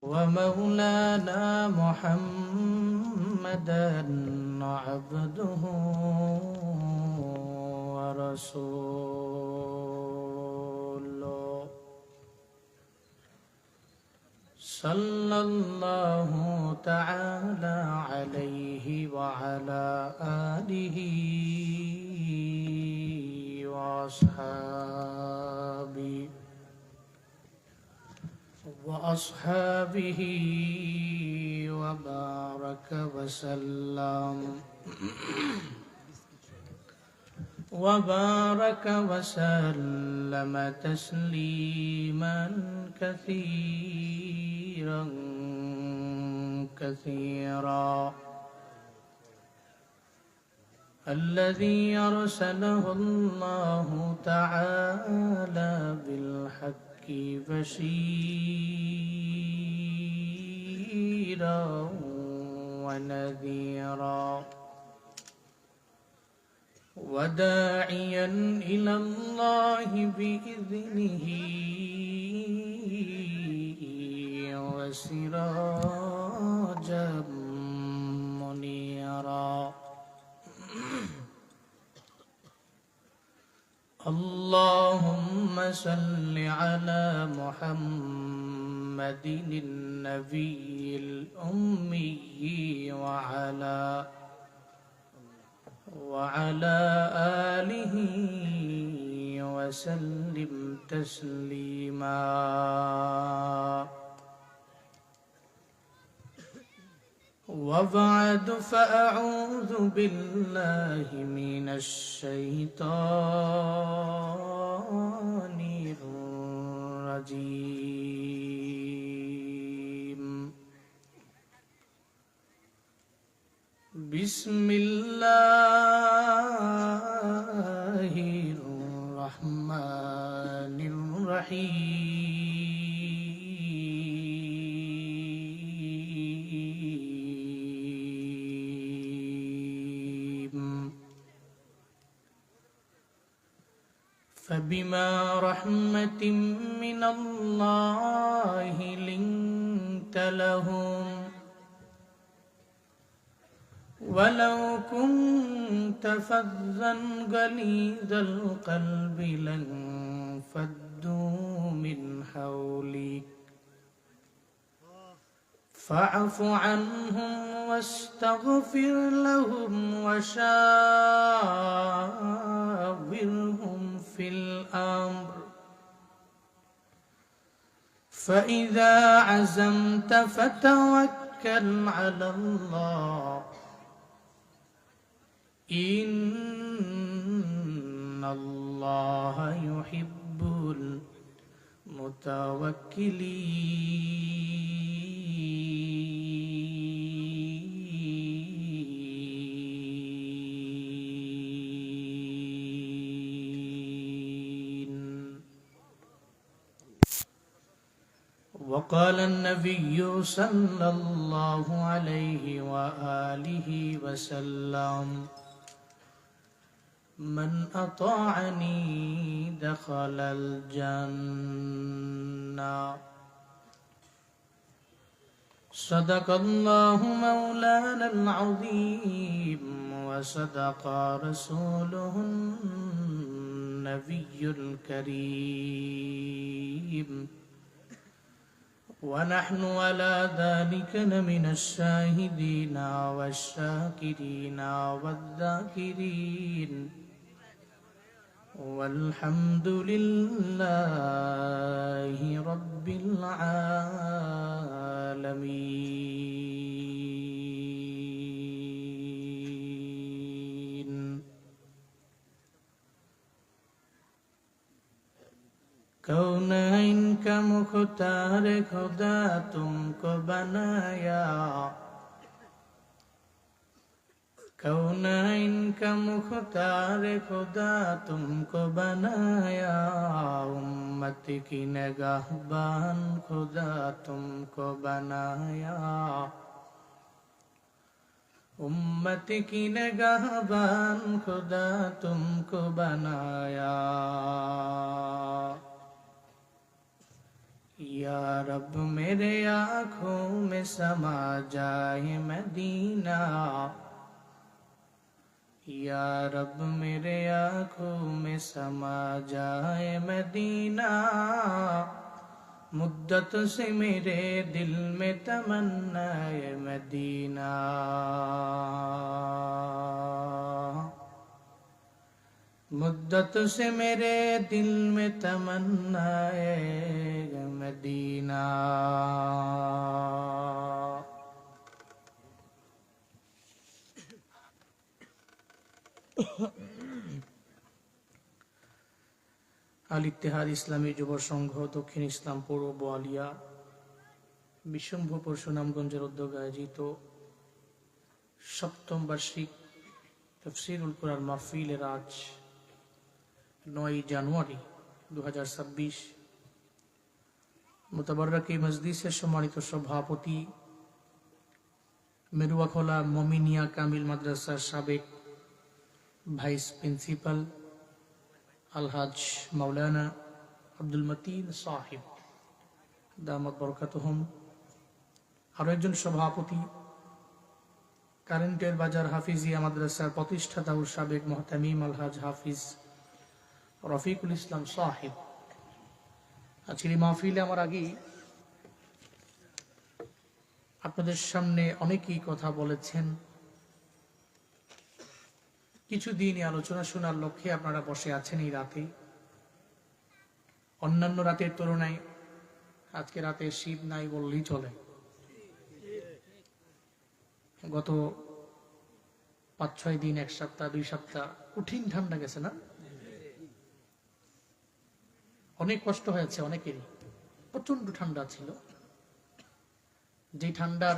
ومولانا محمدا عبده ورسوله صلى الله تعالى عليه وعلى آله وأصحابه وبارك وسلم تسليما كثيرا الذي أرسله الله تعالى بالحق بشيرا ونذيرا وداعيا إلى الله بإذنه وسراجا منيرا اللهم صل على محمد النبي الأمي وعلى آله وسلم تسليما وبعد فأعوذ بالله من الشيطان الرجيم بسم الله الرحمن الرحيم فبما رحمة من الله لنت لهم ولو كنت فظا غليظ القلب لانفضوا من حولك فاعف عنهم واستغفر لهم وشاورهم في الأمر فإذا عزمت فتوكل على الله إن الله يحب المتوكلين. وقال النبي صلى الله عليه وآله وسلم من أطاعني دخل الجنة. صدق الله مولانا العظيم وصدق رسوله النبي الكريم ونحن على ذلك لمن الشاهدين والشاكرين والذاكرين والحمد لله رب العالمين. कौनैन का मुख्तार खुदा तुमको बनाया, कौनैन का मुख्तार खुदा तुमको बनाया, उम्मत की निगाहबान खुदा तुमको बनाया, उम्मत की निगाहबान खुदा तुमको बनाया। या रब मेरे आँखों में समा जाए मदीना, या रब मेरे आँखों में समा जाए मदीना, मुद्दत से मेरे दिल में तमन्ना है मदीना। मुद्दत से मेरे दिल में तमन्ना है मदीना। আল ইত্তেহাদ ইসলামী যুব সংঘ দক্ষিণ ইসলামপুর ও বোয়ালিয়া বিশ্বম্ভরপুর সুনামগঞ্জের উদ্যোগে আয়োজিত সপ্তম বার্ষিক তাফসীরুল কুরআন মাহফিলের আজ 9 জানুয়ারি 2026 মুতাবাররক এই মজলিসের সম্মানিত সভাপতি মেরুয়াখোলা মমিনিয়া কামিল মাদ্রাসার সাবেক ভাইস প্রিন্সিপাল আলহাজ মাওলানা আব্দুল মতিন সাহিব দামাত বরকাতুহুম, আরো একজন সভাপতি কারেন্টের বাজার হাফিজিয়া মাদ্রাসার প্রতিষ্ঠাতা ও সাবেক মুহতামিম আলহাজ হাফিজ রফিকুল ইসলাম সাহিব। আজকের এই মাহফিলে আমার আগেই আপনাদের সামনে অনেকেই কথা বলেছেন। কিছু দিনই আলোচনা শোনার লক্ষ্যে আপনারা বসে আছেন এই রাতে। অন্যান্য রাতের তুলনায় আজকে রাতে শীত নাই বললেই চলে। গত 5-6 দিন, 1 সপ্তাহ, 2 সপ্তাহ কঠিন ঠান্ডা গেছে না? অনেক কষ্ট হয়েছে অনেকেরই। প্রচন্ড ঠান্ডা ছিল, যে ঠান্ডার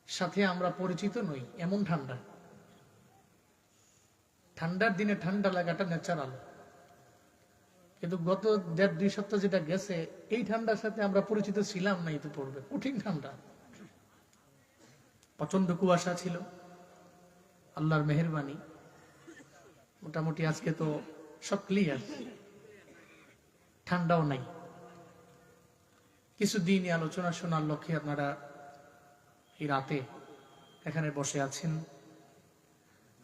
সাথে আমরা পরিচিত নই, এমন ঠান্ডা। ঠান্ডার দিনে ঠান্ডা লাগাটা ন্যাচারাল, কিন্তু গত 1.5-2 সপ্তাহ যেটা গেছে, এই ঠান্ডার সাথে আমরা পরিচিত ছিলাম না। তো পড়বে কঠিন ঠান্ডা, প্রচন্ড কুয়াশা ছিল। আল্লাহর মেহেরবানি মোটামুটি আজকে তো সব ক্লিয়ার, ঠান্ডাও নাই। কিছুদিনই আলোচনা শোনার লক্ষ্যে আপনারা এই রাতে এখানে বসে আছেন।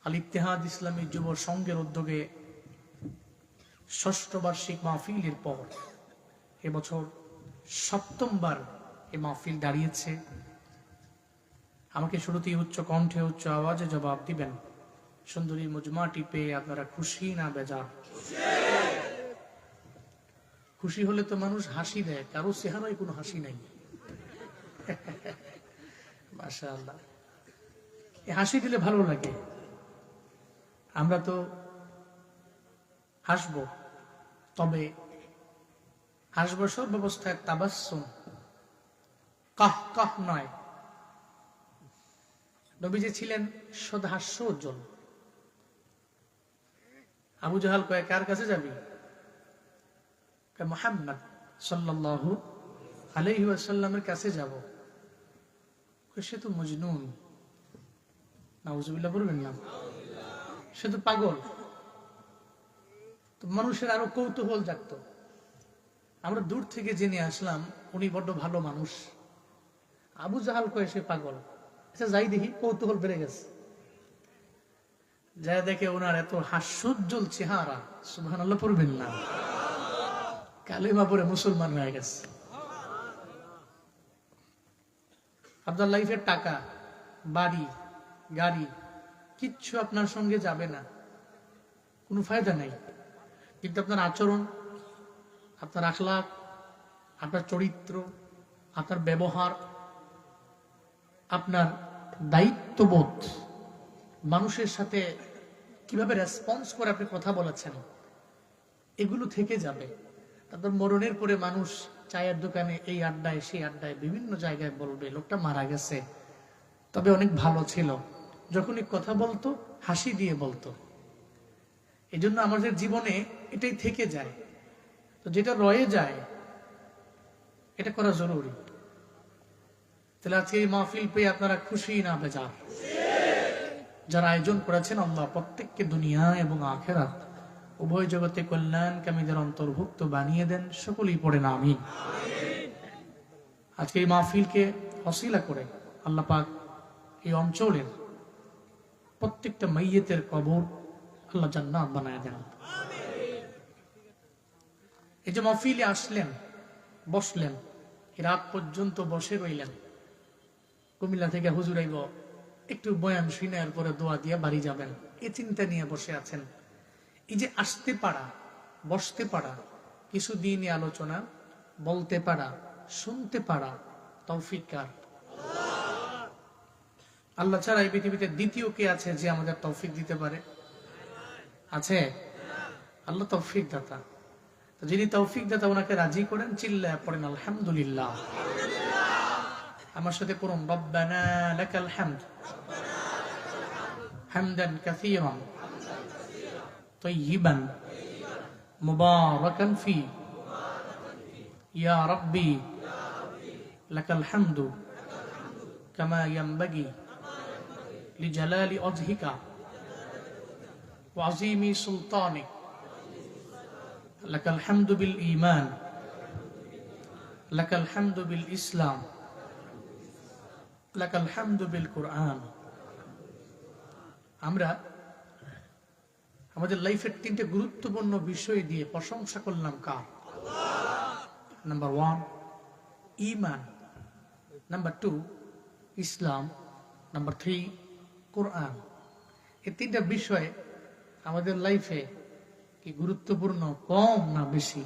আল ইত্তেহাদ ইসলামী যুব সংঘের উদ্যোগে 6ষ্ঠ বার্ষিক মাহফিলের পর এবছর 7মবার এই মাহফিল দাঁড়িয়েছে। আমাকে শুরুতেই উচ্চ কণ্ঠে উচ্চ আওয়াজে জবাব দিবেন, সুন্দরী মজমাটি পেয়ে আপনারা খুশি না বেজার? খুশি হলে তো মানুষ হাসি দেয়, কারো চেহারায় কোনো হাসি নাই। মাশাআল্লাহ, এই হাসি দিলে ভালো লাগে। আমরা তো হাসবো, তবে হাসবো সর্বাবস্থায় তাবাসসুম, কাহ কাহ নয়। নবীজি ছিলেন সদহাস্য উজ্জ্বল। আবু জাহাল কয়, কার কাছে যাবি? মুহাম্মদ সাল্লাল্লাহু আলাইহি ওয়াসাল্লামের কাছে যাব। সে তো মজনুন, নাউজুবিল্লাহ বলবেন না, সে তো পাগল। তো মানুষের আরো কৌতূহল জাগতো। আমরা দূর থেকে জেনে আসলাম উনি বড্ড ভালো মানুষ। আবু জাহাল কয় সে পাগল। আচ্ছা যাই দেখি, কৌতূহল বেড়ে গেছে। যা দেখে ওনার এত হাস্যোজ্জ্বল চেহারা, সুবহানাল্লাহ পড়বেন না, কালেমা পড়ে মুসলমান হয়ে গেছে। আপনার লাইফের টাকা, বাড়ি, গাড়ি কিচ্ছু আপনার সঙ্গে যাবে না, কোনো ফায়দা নাই। কিন্তু আপনার আচরণ, আপনার আখলাক, আপনার চরিত্র, আপনার ব্যবহার, আপনার দায়িত্ববোধ, মানুষের সাথে কিভাবে রেসপন্স করে আপনি কথা বলেছেন, এগুলো থেকে যাবে। তারপর মরণের পরে মানুষ চায়ের দোকানে, এই আড্ডায়, সেই আড্ডায়, বিভিন্ন জায়গায় বলবে লোকটা মারা গেছে, তবে অনেক ভালো ছিল। যখনই কথা বলতো হাসি দিয়ে বলতো। এই জন্য আমাদের জীবনে এটাই থেকে যায়। তো যেটা রয়ে যায় এটা করা জরুরি। তাহলে আজকে এই মাহফিল পেয়ে আপনারা খুশি না বেজার? যারা আয়োজন করেছেন, আল্লাহ প্রত্যেককে দুনিয়া এবং আখিরাত উভয় জগতে কল্যাণকামীদের অন্তর্ভুক্ত বানিয়ে দেন। সকলেই পড়েন আমিন। আজকে এই মাহফিলকে ওসিলা করে আল্লাহ পাক এই অঞ্চলের প্রত্যেকটা মাইয়িতের কবর আল্লাহ জান্নাত বানায় দেন। এই যে মাহফিলে আসলেন, বসলেন, রাত পর্যন্ত বসে রইলেন, কুমিল্লা থেকে হুজুর আইব, একটু বয়ান শুনার পরে দোয়া দিয়ে বাড়ি যাবেন, এ চিন্তা নিয়ে বসে আছেন। এই যে আসতে পারা, বসতে পারা, কিছু দিনই আলোচনা বলতে পারা, শুনতে পারা, তৌফিক কার? আল্লাহ ছাড়া এই পৃথিবীতে দ্বিতীয় কে আছে যে আমাদের তৌফিক দিতে পারে? আছে? আল্লাহ তৌফিক দাতা। তো যিনি তৌফিক দাতা, ওনাকে রাজি করেন, চিল্লায় পড়েন আলহামদুলিল্লাহ। আমার সাথে করুন, রব্বানা লাকাল হামদ হামদান কাসীরান তাইয়িবান মুবারাকান ফি ইয়া রাব্বি লাকাল হামদু কামা ইয়ানবাগি লিজালালি ওয়াজহিকা ওয়া আযীমি সুলতানিক লাকাল হামদু বিল ঈমান লাকাল হামদু বিল ইসলাম লাকাল হামদু বিল কুরআন। আমরা আমাদের লাইফের তিনটে গুরুত্বপূর্ণ বিষয় দিয়ে প্রশংসা করলাম কার? নাম্বার 1 ঈমান, নাম্বার 2 ইসলাম, নাম্বার 3 কুরআন। এই তিনটা বিষয় আমাদের লাইফে কি গুরুত্বপূর্ণ, কম না বেশি?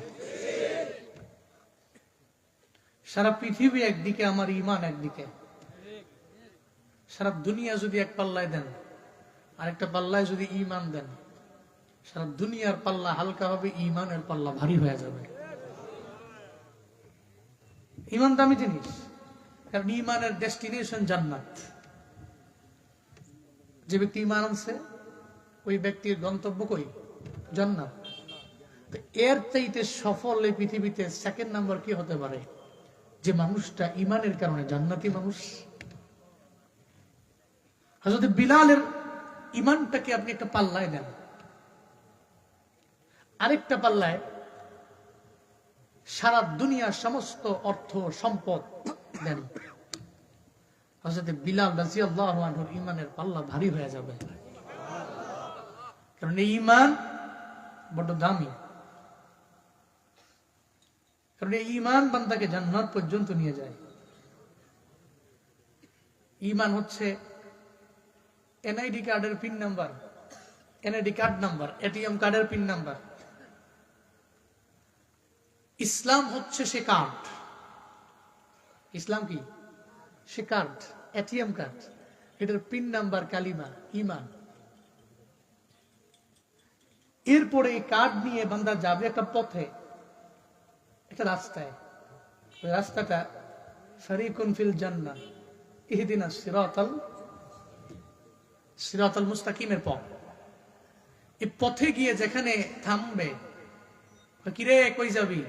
সারা পৃথিবী একদিকে, আমার ঈমান একদিকে। সারা দুনিয়া যদি এক পাল্লায় দেন, আরেকটা পাল্লায় যদি ঈমান দেন, সারা দুনিয়ার পাল্লা হালকা হবে, ঈমানের পাল্লা ভারী হয়ে যাবে। ঈমান দামি জিনিস, কারণ ঈমানের ডেস্টিনেশন জান্নাত। যে ব্যক্তি ঈমান আনছে, ওই ব্যক্তির গন্তব্য কই? জান্নাত। তো এর চাইতে সফল এই পৃথিবীতে সেকেন্ড নাম্বার কি হতে পারে? যে মানুষটা ঈমানের কারণে জান্নাতি মানুষ। হযরত বিলালের ঈমানটাকে আপনি একটা পাল্লায় দেন, আরেকটা পাল্লায় সারা দুনিয়ার সমস্ত অর্থ সম্পদ দেন, হযরত বিলাল রাদিয়াল্লাহু আনহুর ঈমানের পাল্লা ভারী হয়ে যাবে। কারণ এই ঈমান বড় দামি। কারণ এই ঈমান বান্দাকে জান্নাত পর্যন্ত নিয়ে যায়। ঈমান হচ্ছে এনআইডি কার্ডের pin number, NID card number, ATM কার্ডের পিন নাম্বার। ইসলাম হচ্ছে সে কার্ড। ইসলাম কি? সে কার্ড, এটিএম কার্ড, এটার পিন নাম্বার কালিমা, ঈমান। এরপরে এই কার্ড নিয়ে বান্দা যাবে একটা পথে, একটা রাস্তায়। ওই রাস্তাটা ফারিকুন ফিল জান্নাহ ইহদিনাস সিরাতাল মুস্তাকিমের পথ। এই পথে গিয়ে যেখানে থামবে, কিরে কই যাবি?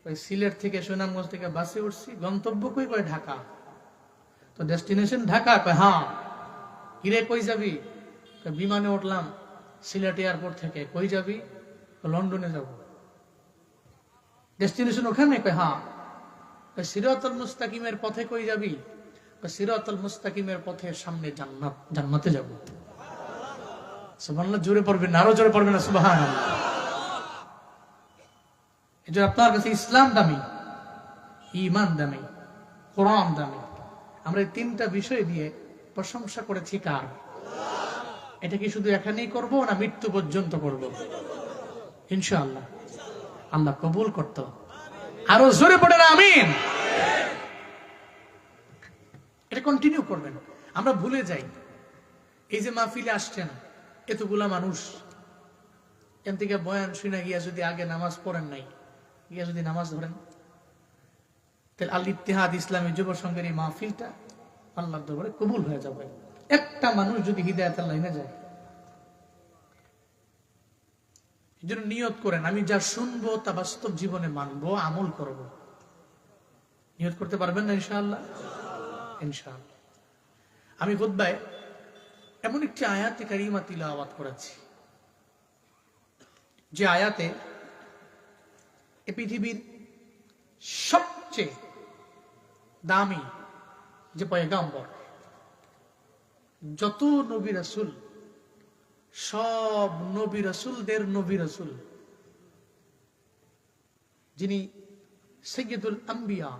ওই সিলেট থেকে, সুনামগঞ্জ থেকে বাসে উঠছি, গন্তব্য কই? কয় ঢাকা। তো ডেস্টিনেশন ঢাকা? কয় হ্যাঁ। কিরে কই যাবি? বিমানে উঠলাম সিলেট এয়ারপোর্ট থেকে। কই যাবি? লন্ডনে যাব। ডেস্টিনেশন ওখানে? কয় হ্যাঁ। সিরাতাল মুস্তাকিমের পথে কই যাবি? সিরাতাল মুস্তাকিমের পথে সামনে জান্নাত, জান্নাতে যাব। সুবহানাল্লাহ। জোরে পড়বেন না? আরো জোরে পড়বেন না? সুবহানাল্লাহ। এই যে আপনার কাছে ইসলাম দামি, ঈমান দামি, কোরআন দামি। আমরা এই তিনটা বিষয় দিয়ে প্রশংসা করেছি কার? এটা কি শুধু এখানেই করব না মৃত্যু পর্যন্ত করব? ইনশাআল্লাহ। আল্লাহ কবুল করত। আরো জোরে পড়েন আমিন। এটা কন্টিনিউ করবেন। আমরা ভুলে যাই, এই যে মাহফিলে আসছেন এতগুলা মানুষ, এন থেকে বয়ান শুনে গিয়া যদি আগে নামাজ পড়েন নাই, গিয়া যদি নামাজ ধরেন, তাহলে আল ইত্তেহাদ ইসলামী যুব সংঘের এই মাহফিলটা আল্লাহর দরবারে কবুল হয়ে যাবে। একটা মানুষ যদি হিদায়াতের লাইনে যায়। এই জন্য নিয়ত করেন, আমি যা শুনবো তা বাস্তব জীবনে মানবো, আমল করব। নিয়ত করতে পারবেন না? ইনশাআল্লাহ। ইনশাআল্লাহ। আমি খুতবায় এমন একটি আয়াতে কারিমা তিলাওয়াত করেছি, যে আয়াতে এ পৃথিবীর সবচেয়ে দামি যে পয়গাম্বর, যত নবী রাসূল, সব নবী রাসূলদের নবী রাসূল, যিনি সাইয়্যিদুল আম্বিয়া,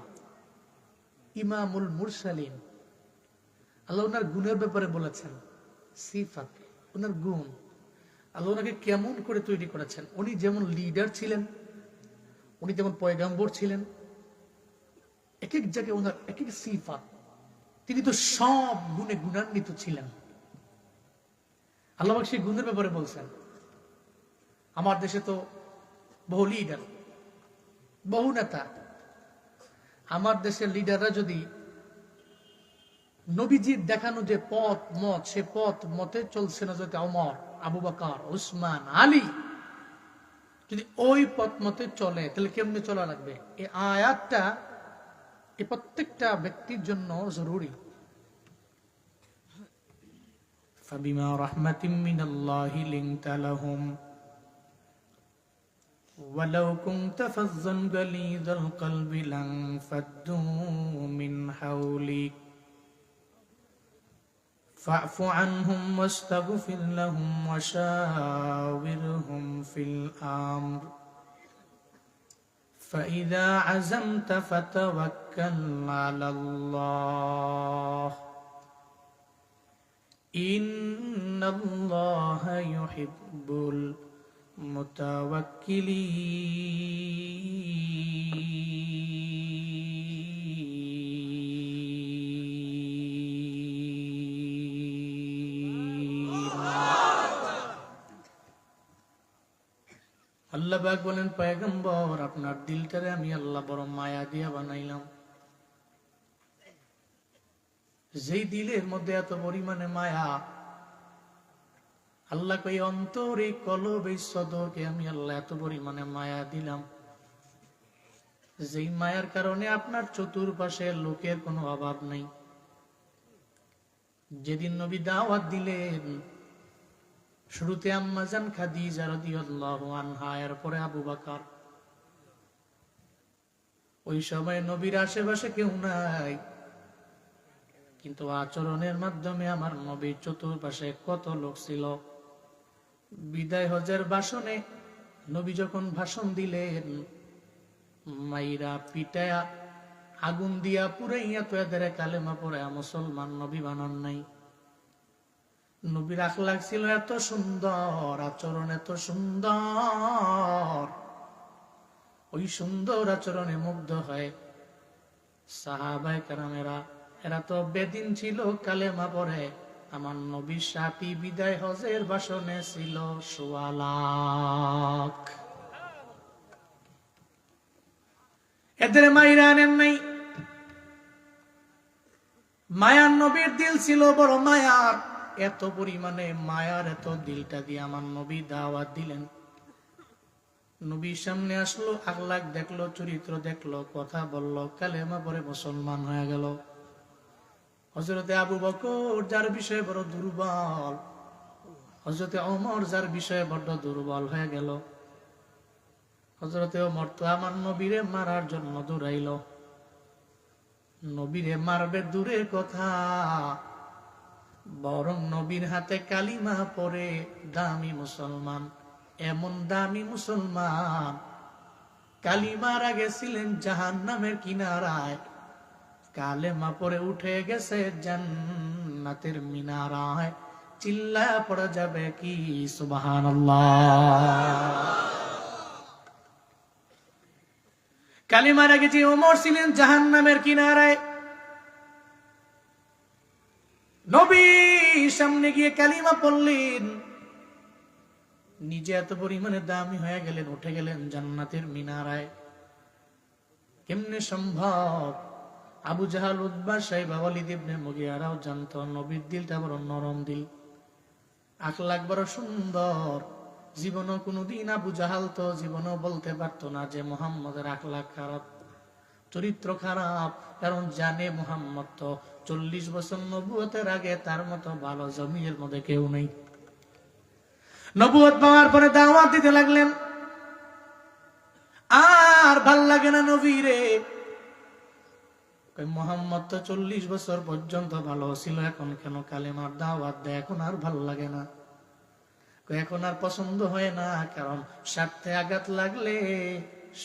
ইমামুল মুরসালিন, আল্লাহ ওনার গুণের ব্যাপারে বলেছেন, সিফাত, ওনার গুণ, আল্লাহ ওনাকে কেমন করে তৈরি করেছেন। উনি যেমন লিডার ছিলেন, উনি যেমন পয়গাম্বর ছিলেন, এক এক জায়গায় ওনার এক এক সিফাত। তিনি তো সব গুণে গুণান্বিত ছিলেন। আল্লাহ সেই গুণের ব্যাপারে বলছেন। আমার দেশে তো বহু লিডার, বহু নেতা। আমার দেশের লিডাররা যদি নবীজির দেখানো যে পথ মত, সে পথ মতে চলছে না, যদি ওমর, আবু বকর, উসমান, আলী যদি ওই পথ মতে চলে, তাহলে কেমনে চলা লাগবে? এই আয়াতটা এই প্রত্যেকটা ব্যক্তির জন্য জরুরি। ফাবিমা রাহমাতিম মিনাল্লাহি লিনতা লাহুম ওয়ালাউ কুনতা ফাজ্জান গালিযাল কলবি লানফাদ্দু মিন হাওলিক فاعف عنهم واستغفر لهم وشاورهم في الأمر فإذا عزمت فتوكل على الله إن الله يحب المتوكلين। আল্লাহ পাক বলেন, পয়গম্বর, আপনার দিলটারে আমি আল্লাহ বড় মায়া দিয়া বানাইলাম। যেই দিলের মধ্যে এত পরিমাণে মায়া, আল্লাহ কই অন্তরে কলবে সদরকে আমি আল্লাহ এত পরিমাণে মায়া দিলাম, যেই মায়ার কারণে আপনার চতুর্পাশে লোকের কোনো অভাব নেই। যেদিন নবী দাওয়াত দিলেন, শুরুতে আম্মাজান খাদিজা রাদিয়াল্লাহু আনহা, এরপরে আবু বকর। ওই সময় নবীর আশেপাশে কেউ নাই, কিন্তু আচরণের মাধ্যমে আমার নবীর চতুর্পাশে কত লোক ছিল। বিদায় হজের ভাষণে নবী যখন ভাষণ দিলেন, মাইরা পিটায়া আগুন দিয়া পুরাইয়া তো এদের কালেমা পড়ে মুসলমান নবী বানান নাই। নবীর আখলাক ছিল এত সুন্দর, আচরণ এত সুন্দর, ওই সুন্দর আচরণে মুগ্ধ হয় সাহাবায়ে কেরামেরা। এরা তো বেদিন ছিল, কালেমা পড়ে। আমার নবীর সাথী বিদায় হজের ভাষণে ছিল ১৬ লাখ। এদের মাইরা আনেন নাই। মায়ার নবীর দিল ছিল বড় মায়ার, এত পরিমাণে মায়ার, এত দিলটা দিয়ে আমার নবী দাওয়াত দিলেন। নবীর সামনে আসলো, আখলাক দেখলো, চরিত্র দেখলো, কথা বললো, কালেমা পড়ে মুসলমান হয়ে গেল। হযরতে আবু বকর যার বিষয়ে বড় দুর্বল, হযরতে ওমর যার বিষয়ে বড় দুর্বল হয়ে গেল। হযরতে ওমর তো আমার নবীরে মারার জন্য দৌড়াইল। নবীরে মারবে দূরের কথা, বরং নবীর হাতে কালিমা পড়ে দামি মুসলমান, এমন দামি মুসলমান, কালিমার আগে ছিলেন জাহান্নামের কিনারায়, কালেমা পড়ে উঠে গেছে জান্নাতের মিনারায়। চিল্লায়া পড়া যাবে কি সুবহানাল্লাহ। কালিমার আগে যে ওমর ছিলেন জাহান্নামের কিনারায়, নবী সামনে গিয়ে কালিমা পড়লেন, নিজে এত পরিমাণে দামি হয়ে গেলেন, উঠে গেলেন জান্নাতের মিনারায়। কেমনে সম্ভব? আবু জাহাল, উতবা, শাইবা, ওয়ালিদ ইবনে মুগিয়ারাও জানতো নবীর দিলটা বড় নরম দিল, আখলাক বড় সুন্দর। জীবনও কোনোদিন আবু জাহাল তো জীবনও বলতে পারতো না যে মুহাম্মদের আখলাক খারাপ, চরিত্র খারাপ, কারণ জানে মুহাম্মদ তো 40 বছর নবুয়তের আগে তার মতো ভালো জমিনের মধ্যে কেউ নেই। নবুয়ত পাওয়ার পরে দাওয়াত দিতে লাগলেন। আমার ভাল লাগে না নবী রে। মুহাম্মদ তো 40 বছর পর্যন্ত ভালো ছিল, এখন কেন কালেমার দাওয়াত দেয়, এখন আর ভাল লাগে না। এখন আর পছন্দ হয় না, কারণ স্বার্থে আঘাত লাগলে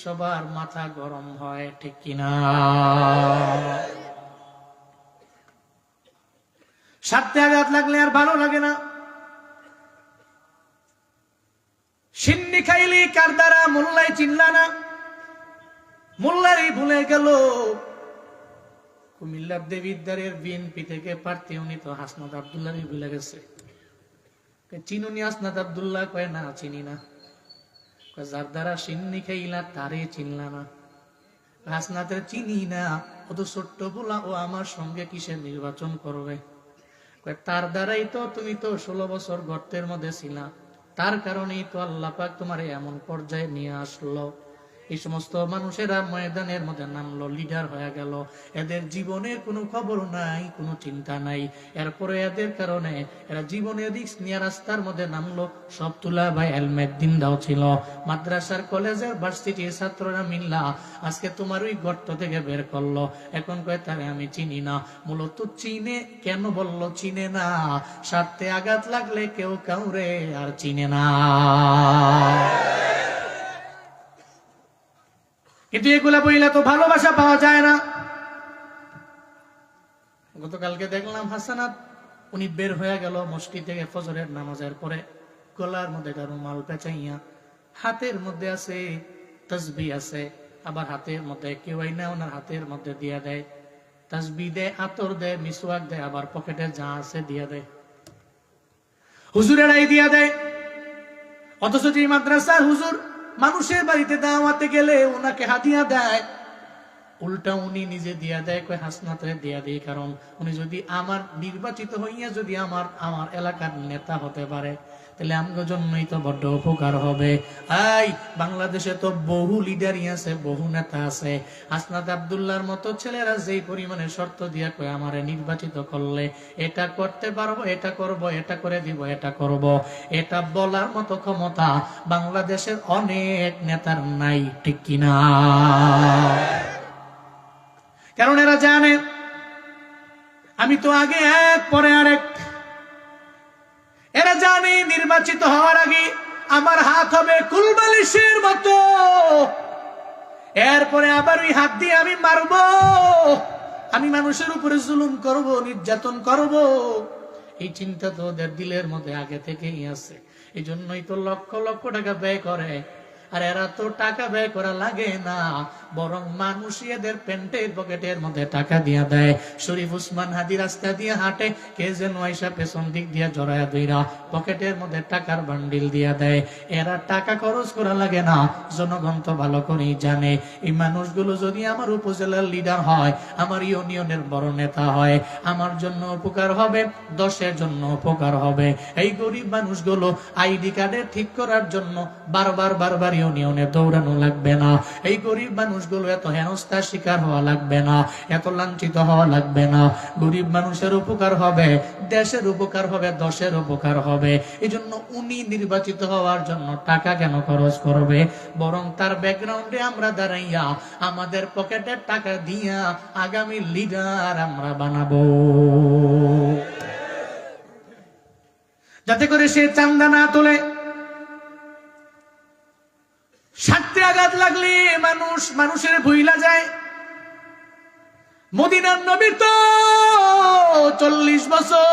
সবার মাথা গরম হয়, ঠিক কিনা? স্বার্থে আঘাত লাগলে আর ভালো লাগে না। সিন্নি খাইলি কার দ্বারা মোল্লাই চিনলা না, মোল্লারই ভুলে গেল। কুমিল্লার দেবিদ্বারের বিএনপি থেকে প্রার্থী উনি তো হাসনাত আব্দুল্লাহরই ভুলে গেছে। চিনুনি হাসনাত আব্দুল্লাহ? কয় না, চিনি না। যার দ্বারা সিন্নি খাইলা তারে চিনলা না। হাসনাতের চিনি না, ও তো ছোট্ট বলা, ও আমার সঙ্গে কিসের নির্বাচন করবে? তার দ্বারাই তো তুমি তো 16 বছর গর্তের মধ্যে ছিলা, তার কারণেই তো আল্লাহ পাক তোমার এমন পর্যায়ে নিয়ে আসলো। এই সমস্ত মানুষেরা ময়দানের মধ্যে নামলো, লিডার হয়ে গেল, এদের জীবনের কোনো খবর নাই, কোনো চিন্তা নাই। এরপরে এদের কারণে এরা জীবনের দিক নিয়ে রাস্তার মধ্যে নামলো। সব তুলা ভাই হেলমেট দিন দাও ছিল, মাদ্রাসার কলেজের ভার্সিটির ছাত্ররা মিল্লা আজকে তোমার ওই গর্ত থেকে বের করলো। এখন কয় তারে আমি চিনি না। মূলত চিনে কেন বললো চিনে না? স্বার্থে আঘাত লাগলে কেউ কাউরে আর চিনে না। কিন্তু এগুলা বইলা তো ভালোবাসা পাওয়া যায় না। গতকালকে দেখলাম হাসানাত উনি বের হয়ে গেল মসজিদ থেকে ফজরের নামাজের পরে, গলার মধ্যে একটা রুমাল পেঁচাইয়া, হাতের মধ্যে আছে তাসবিহ আছে, আবার হাতের মধ্যে কেউ না ওনার হাতের মধ্যে দিয়া দেয়, তাসবিহ দেয়, আতর দেয়, মিসওয়াক দেয়, আবার পকেটে যা আছে দিয়া দেয়, হুজুরেরাই দিয়া দেয়। অথচ যে মাদ্রাসার হুজুর মানুষের বাড়িতে দাওয়াতে গেলে ওনাকে হাদিয়া দেয়, উল্টা উনি নিজে দিয়া দেয়, কয় হাসনাতে দিয়া দেয়। কারণ উনি যদি আমার নির্বাচিত হইয়া যদি আমার এলাকার নেতা হতে পারে, তাহলে আমার জন্যই তো বড্ড উপকার হবে। এই বাংলাদেশে তো বহু লিডারই আছে, বহু নেতা আছে। হাসনাত আব্দুল্লাহর মতো ছেলেরা যেই পরিমাণে শর্ত দিয়া কয় আমারে নির্বাচিত করলে এটা করতে পারবো, এটা করব, এটা করে দিব, এটা করব, এটা বলার মতো ক্ষমতা বাংলাদেশের অনেক নেতার নাই, ঠিক কিনা? কারণ এরা জানে আমি তো আগে এক পরে আরেক। এরা জানে নির্বাচিত হওয়ার আগে আমার হাত হবে কুলবালিশের মতো, এরপরে আবার ওই হাত দিয়ে আমি মারবো, আমি মানুষের উপরে জুলুম করব, নির্যাতন করব। এই চিন্তা তো ওদের দিলের মধ্যে আগে থেকেই আছে। এই জন্যই তো লক্ষ লক্ষ টাকা ব্যয় করে। আর এরা তো টাকা ব্যয় করা লাগে না, বরং মানুষ এদের প্যান্টের পকেটের মধ্যে টাকা দিয়া দেয়। শরীফ উসমান হাদি রাস্তা দিয়ে হাঁটে, কে যেন আইসা পেছন দিক দিয়া জড়ায়া দইরা পকেটের মধ্যে টাকার বান্ডিল দিয়া দেয়। এরা টাকা খরচ করা লাগে না, জনগণ তো ভালো করেই জানে এই মানুষগুলো যদি আমার উপজেলার লিডার হয়, আমার ইউনিয়নের বড় নেতা হয়, আমার জন্য উপকার হবে, 10-এর জন্য উপকার হবে। এই গরিব মানুষগুলো আইডি কার্ডে ঠিক করার জন্য বারবার ইউনিয়নে দৌড়ানো লাগবে না। এই গরিব মানুষগুলো এত হেনস্থার শিকার হওয়া লাগবে না, এত লাঞ্ছিত হওয়া লাগবে না। গরিব মানুষের উপকার হবে, দেশের উপকার হবে, 10-এর উপকার হবে। এই জন্য উনি নির্বাচিত হওয়ার জন্য টাকা কেন খরচ করবে? বরং তার ব্যাকগ্রাউন্ডে আমরা দাঁড়াইয়া আমাদের পকেটের টাকা দিয়া আগামী লিডার আমরা বানাবো, যাতে করে সে চান্দা না তোলে। স্বার্থে আঘাত লাগলে মানুষের ভুইলা যায়। মদিনার নবীর তো 40 বছর,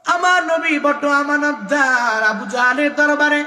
আমার নবী বড্ড আমানতদার। আবু জাহেলের দরবারে,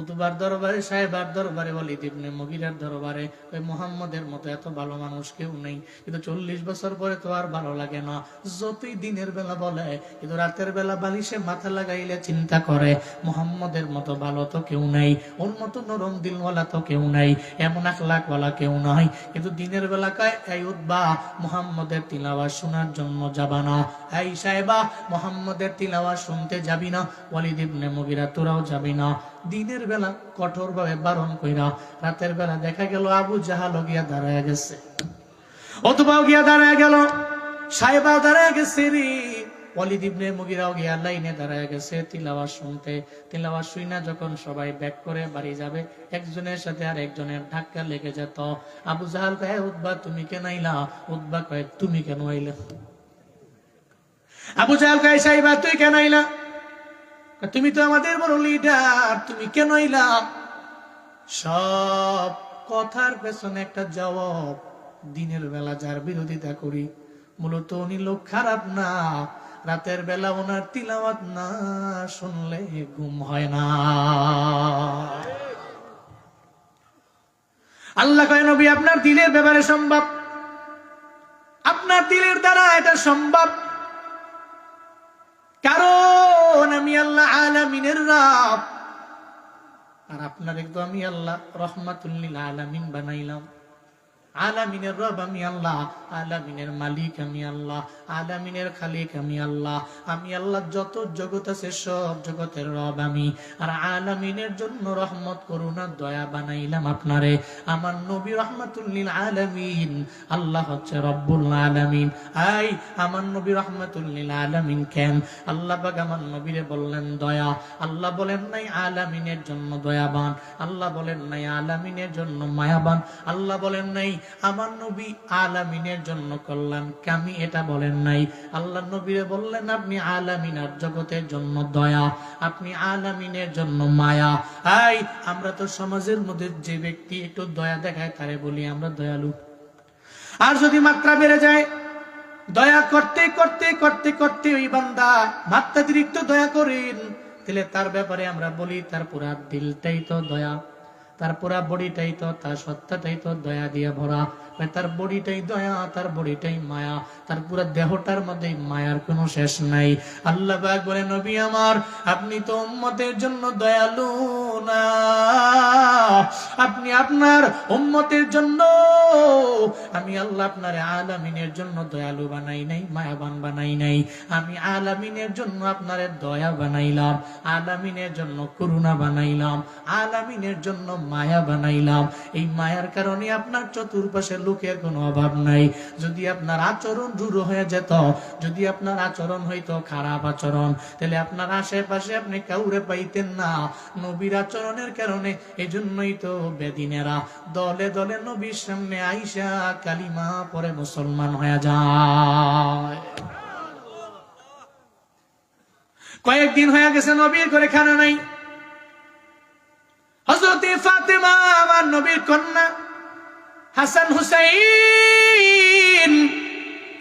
উতবার দরবারে, সাহেবার দরবারে, ওয়ালিদ ইবনে মুগীরার দরবারে ওই মুহাম্মদের মতো এত ভালো মানুষ কেউ নেই। কিন্তু 40 বছর পরে তো আর ভালো লাগে না। যতই দিনের বেলা বলে, কিন্তু রাতের বেলা বালিশে মাথা লাগাইলে চিন্তা করে মুহাম্মদের মতো ভালো তো কেউ নাই, ওর মতো নরম দিলওয়ালা তো কেউ নাই, এমন আখলাকওয়ালা কেউ নাই। কিন্তু দিনের বেলা কয়, এই উতবা মুহাম্মদের তিলাওয়াত শোনার জন্য যাবা না, এই সাহেবা মুহাম্মদের তিলাওয়াত শুনতে যাবি না, ওয়ালিদ ইবনে মুগীরা তোরাও যাবি না। দিনের বেলা কঠোর ভাবে বারণ কইরা, রাতের বেলা দেখা গেল আবু জাহাল গিয়া দাঁড়ায় গেছে, অথবা গিয়া দাঁড়ায় গেল, সাহেবা দাঁড়ায় গেছে রে। ওয়ালিদ ইবনে মুগিরাও গিয়া লাইনে দাঁড়ায় গেছে তিলাওয়াত শুনতে। তিলাওয়াত শুইনা যখন সবাই ব্যাক করে বাড়ি যাবে, একজনের সাথে আর একজনের ধাক্কা লেগে যেত। আবু জাহাল কয়, উতবা তুমি কেন আইলা? উতবা কয়, তুমি কেন আইলা? আবু জাহাল কয়, সাইবা তুই কেন আইলা? তুমি তো আমাদের বড় লিডার, তুমি কেন আইলা? সব কথার পেছনে একটা জবাব, দিনের বেলা যার বিরোধিতা করি মূলত উনি লোক খারাপ না, রাতের বেলা ওনার তিলাওয়াত না শুনলে ঘুম হয় না। আল্লাহ কয়, নবী আপনার দিলের ব্যাপারে সম্ভব, আপনার দিলের দ্বারা এটা সম্ভব, কারণ আমি আল্লাহ আলামিনের রব, আর আপনার একদম আমি আল্লাহ রহমাতুল লিল আলামিন বানাইলাম। আলামিনের রব আমি আল্লাহ, আলামিনের মালিক আমি আল্লাহ, আলামিনের খালিক আমি আল্লাহ। আমি আল্লাহ যত জগৎ আছে সব জগতের রব আমি, আর আলামিনের জন্য রহমত করুণা দয়া বানাইলাম আপনারে। আমার নবী রহমাতুল লিল আলামিন, আল্লাহ হচ্ছে রব্বুল আলামিন। আই আমার নবী রহমাতুল লিল আলামিন কেন? আল্লাহ পাক আমার নবীরে বললেন দয়া, আল্লাহ বলেন নাই আলামিনের জন্য দয়াবান, আল্লাহ বলেন নাই আলামিনের জন্য মায়াবান, আল্লাহ বলেন নাই আমার নবী আলামিনের জন্য কল্যাণ কামি, এটা বলেন নাই। আল্লাহ নবীরে বললেন আপনি আলামিন আর জগতের জন্য দয়া, আপনি আলামিনের জন্য মায়া। আই আমরা তো সমাজের মধ্যে যে ব্যক্তি একটু দয়া দেখায় তারে বলি আমরা দয়ালু, আর যদি মাত্রা বেড়ে যায়, দয়া করতে করতে করতে করতে ওই বান্দা মাত্রাতিরিক্ত দয়া করেন, তাহলে তার ব্যাপারে আমরা বলি তার পুরা দিলটাই তো দয়া, তার পুরা বডিটাই তো, তার সত্তাটাই তো দয়া দিয়ে ভরা। তার বডিটাই দয়া, তার বডিটাই মায়া, তার পুরা দেহটার মধ্যে মায়ার কোনো শেষ নাই। আল্লাহ পাক বলে, নবী আমার আপনি তো উম্মতের জন্য দয়ালু না, আপনি আপনার উম্মতের জন্য আমি আল্লাহ আপনার আলামিনের জন্য দয়ালু বানাই নাই, মায়াবান বানাই নাই। আমি আলামিনের জন্য আপনার দয়া বানাইলাম, আলামিনের জন্য করুণা বানাইলাম, আলামিনের জন্য মায়া বানাইলাম। এই মায়ার কারণে আপনার চতুর্পাশে লোকের কোনো অভাব নাই। যদি আপনার আচরণ রূঢ় হয়ে যেত, যদি আপনার আচরণ হইতো খারাপ আচরণ, তাহলে আপনার আশেপাশে আপনি কাউরে পাইতেন না। নবীর আচরণের কারণে এই জন্যই তো বেদিনেরা দলে দলে নবীর সামনে আইসা কালিমা পরে মুসলমান হয়ে যায়। কয়েকদিন হয়ে গেছে নবীর করে খানা নাই। হযরত ফাতেমা আমার নবীর কন্যা, হাসান হুসাইন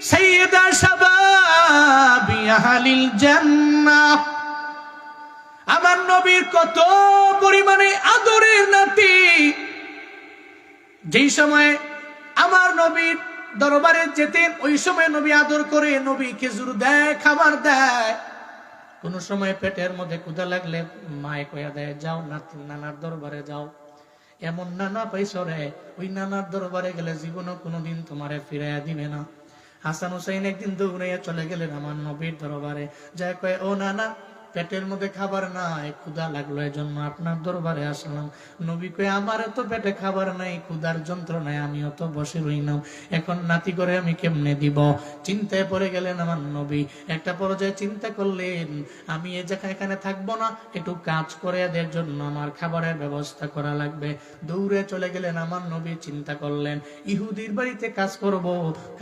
সাইয়্যিদা শাবাবি আহলিল জান্নাহ, আমার নবীর কত পরিমাণে আদরের নাতি। যেই সময় আমার নবীর দরবারে যেতেন ওই সময় নবী আদর করে, নবী খেজুর দেয়, খাবার দেয়। কোন সময় পেটের মধ্যে ক্ষুধা লাগলে মায়ে কয়া দেয়, যাও নানার দরবারে যাও। এমন নানা পাইছো রে, ওই নানার দরবারে গেলে জীবনও কোনোদিন তোমারে ফিরাইয়া দিবে না। হাসান হুসাইন একদিন দৌড়াইয়া চলে গেলেন আমার নবীর দরবারে, যায় কয়, ও নানা পেটের মধ্যে খাবার নাই, ক্ষুধা লাগলো, এই জন্য আপনার দরবারে আসলাম। নবী কয়, আমার তো পেটে খাবার নাই, ক্ষুধার যন্ত্রণায় আমি অত বসে রইলাম, এখন নাতি করে আমি কেমনে দিব। চিন্তায় পড়ে গেলেন আমার নবী। একটা পর্যায়ে চিন্তা করলেন, আমি এ জায়গায় এখানে থাকবো না, একটু কাজ করে এদের জন্য আমার খাবারের ব্যবস্থা করা লাগবে। দৌড়ে চলে গেলেন আমার নবী, চিন্তা করলেন ইহুদির বাড়িতে কাজ করব,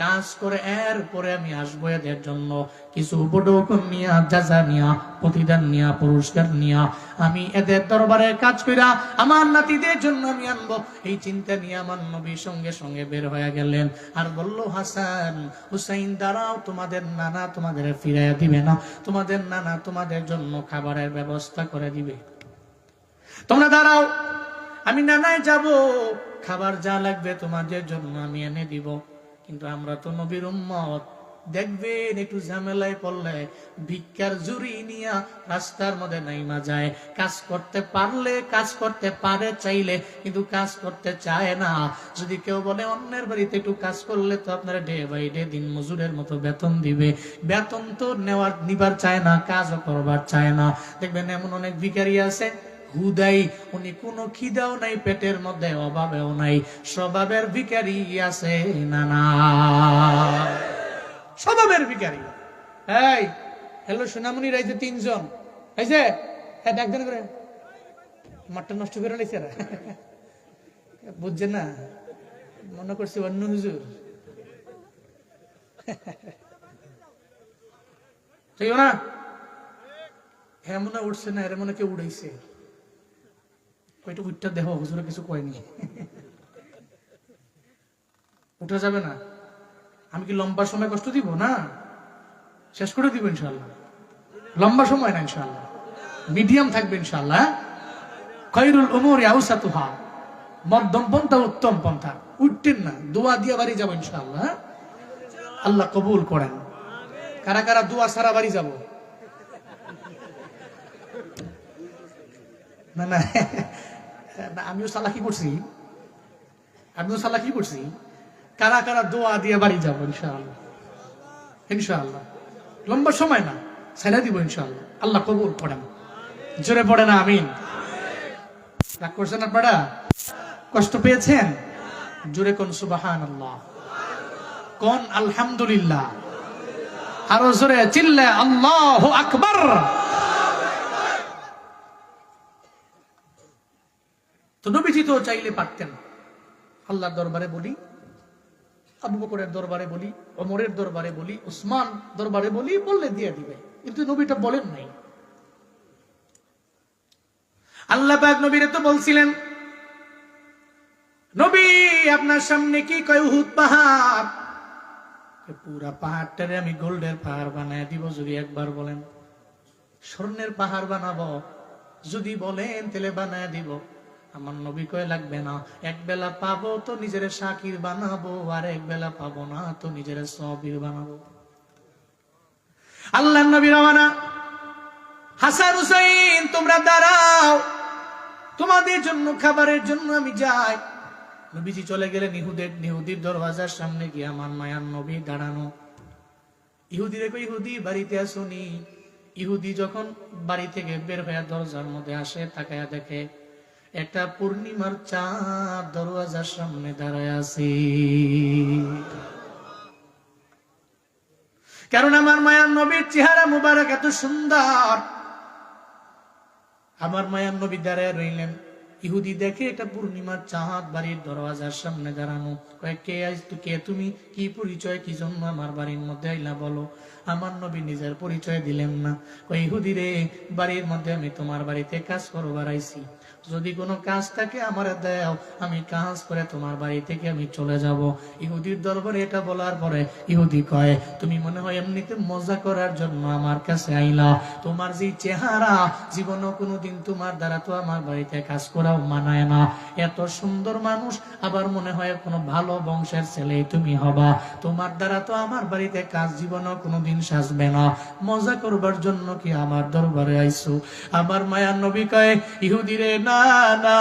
কাজ করে এরপরে আমি আসবো এদের জন্য কিছু উপঢৌকন নিয়া, যাজা নিয়া, প্রতিদান নিয়া, পুরস্কার নিয়া আমি এদের দরবারে কাজ কইরা আমার নাতিদের জন্য আমি আনবো। এই চিন্তা নিয়ে আমার নবী সঙ্গে সঙ্গে বের হয়ে গেলেন, আর বলল, হাসান হুসাইন দাঁড়াও, তোমাদের নানা তোমাদের ফিরাইয়া দিবে না, তোমাদের নানা তোমাদের জন্য খাবারের ব্যবস্থা করে দিবে, তোমরা দাঁড়াও, আমি নানায় যাব, খাবার যা লাগবে তোমাদের জন্য আমি এনে দিব। কিন্তু আমরা তো নবীর উম্মত, দেখবেন একটু ঝামেলায় পড়লে ভিক্ষার জুড়ি নিয়া রাস্তার মধ্যে নাইমা যায়। কাজ করতে পারলে, কাজ করতে পারে চাইলে, কিন্তু কাজ করতে চায় না। যদি কেউ বলে অন্যের বাড়িতে একটু কাজ করলে তো আপনারা ডে বাই ডে দিন মজুরের মতো বেতন দিবে, বেতন তো নিবার চায় না, কাজও করবার চায় না। দেখবেন এমন অনেক ভিখারি আছে, হুদাই উনি কোনো খিদাও নাই, পেটের মধ্যে অভাবেও নাই, স্বভাবের ভিখারি আছে না? না, স্বভাবের ভিখারি। এই হ্যালো সোনামণি রাইতে 3 জন হয়েছে, হ্যাঁ একজন করে মাঠটা নষ্ট করে লাইছে বুঝছেন না, মনে করছি অন্য হুজুর। ঠিক না, হ্যাঁ মনে উঠছে না, এর মনে কেউ উড়াইছে, ওইটা উঠটা দেহ হুজুরে কিছু কয়নি। উঠা যাবে না, আমি কি লম্বা সময় কষ্ট দিব? না, শেষ করে দিব ইনশাল্লাহ। লম্বা সময় না ইনশাল্লাহ, মিডিয়াম থাকবে ইনশাল্লাহ। খায়রুল উমুরি আওসাতুহা, মধ্যম পন্থা উত্তম পন্থা। উঠতেন না, দোয়া দিয়ে বাড়ি যাবো ইনশাল্লাহ, আল্লাহ কবুল করেন। কারা কারা দোয়া সারা বাড়ি যাব? না না, আমিও সালাকি করছি, কারা কারা দোয়া দিয়ে বাড়ি যাবো ইনশাআল্লাহ, ইনশাআল্লাহ। লম্বা সময় না, ছেড়ে দিব ইনশাআল্লাহ, আল্লাহ কবুল করেন। জোরে পড়ে না আমিন। রাগ করছেন আপনারা? কষ্ট পেয়েছেন? জোরে কোন সুবহানাল্লাহ, কোন আলহামদুলিল্লাহ, আরো জোরে চিল্লা আল্লাহু আকবার। তো নবীজি তো চাইলে পারতেন আল্লাহর দরবারে বলি, আবু বকরের দরবারে বলি, ওমরের দরবারে বলি, উসমান দরবারে বলি, বললে দিয়ে দিবে, কিন্তু নবীটা বলেন নাই। আল্লাহ পাক নবীরে তো বলছিলেন, নবী আপনার সামনে কি কয় উহুদ পাহাড়, পুরা পাহাড়টারে আমি গোল্ডের পাহাড় বানায় দিব যদি একবার বলেন। স্বর্ণের পাহাড় বানাবো যদি বলেন তাহলে বানায় দিব। আমার নবী কয় লাগবে না, এক বেলা পাবো তো নিজের শাকির বানাবো, আর এক বেলা পাবো না তো নিজের সাবির বানাবো। আল্লাহ নবী রওনা, হাসান হুসাইন তোমরা দাঁড়াও, তোমাদের জন্য খাবারের জন্য আমি যাই। নবীজি চলে গেলেন ইহুদির দরওয়াজার সামনে গিয়ে আমার মায়ার নবী দাঁড়ানো। ইহুদি রেখো, ইহুদি বাড়িতে আসুনি। ইহুদি যখন বাড়ি থেকে বের হয়ে দরজার মধ্যে আসে, তাকায়া দেখে একটা পূর্ণিমার চাঁদ দরওয়াজার সামনে দাঁড়ায় আছে। কারণ আমার মায়ার নবীর চেহারা মুবারক এত সুন্দর। আমার মায়ার নবী দাঁড়ায় রইলেন। ইহুদি দেখে এটা পূর্ণিমার চাঁদ বাড়ির দরওয়াজার সামনে দাঁড়ানো। কে তুমি, কি পরিচয়, কি জন্য আমার বাড়ির মধ্যে আইলা বলো। আমার নবী নিজের পরিচয় দিলেন না। ইহুদি রে, বাড়ির মধ্যে আমি তোমার বাড়িতে কাজ করবার আইছি, যদি কোনো কাজ থাকে আমার দাও, আমি কাজ করে তোমার বাড়ি থেকে আমি চলে যাব। ইহুদির দরবারে এটা বলার পরে ইহুদি কয়, তুমি মনে হয় এমনিতে মজা করার জন্য আমার কাছে আইলা, তোমার যে চেহারা জীবনও কোনোদিন তোমার দ্বারা তো আমার বাড়িতে কাজ করাও মানায় না। এত সুন্দর মানুষ, আবার মনে হয় কোনো ভালো বংশের ছেলে তুমি হবা, তোমার দ্বারা তো আমার বাড়িতে কাজ জীবনও কোনোদিন সাজবে না। মজা করবার জন্য কি আমার দরবারে আইছো? আমার মায়ার নবী কয়, ইহুদি রে না না,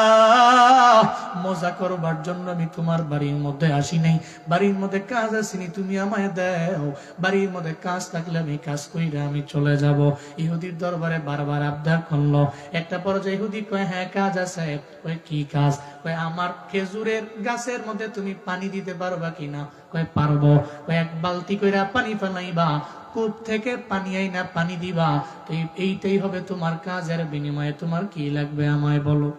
মজা করবার জন্য আমি তোমার বাড়ির মধ্যে আসি নাই, বাড়ির মধ্যে কাজ আসিনি, তুমি আমায় দাও, বাড়ির মধ্যে কাজ থাকলে আমি কাজ কইরা আমি চলে যাব। ইহুদির দরবারে বারবার আবদার করলো। একটা পর্যায়ে ইহুদি কয়, হ্যাঁ কাজ আছে। কয় কি কাজ? কয় আমার খেজুরের গাছের মধ্যে তুমি পানি দিতে পারবা কিনা? কয় পারবো। কয় এক বালতি কইরা পানি ফেলাইবা, কূপ থেকে পানি আইনা পানি দিবা, তো এইটাই হবে তোমার কাজের বিনিময়ে তোমার কি লাগবে আমায় বলো।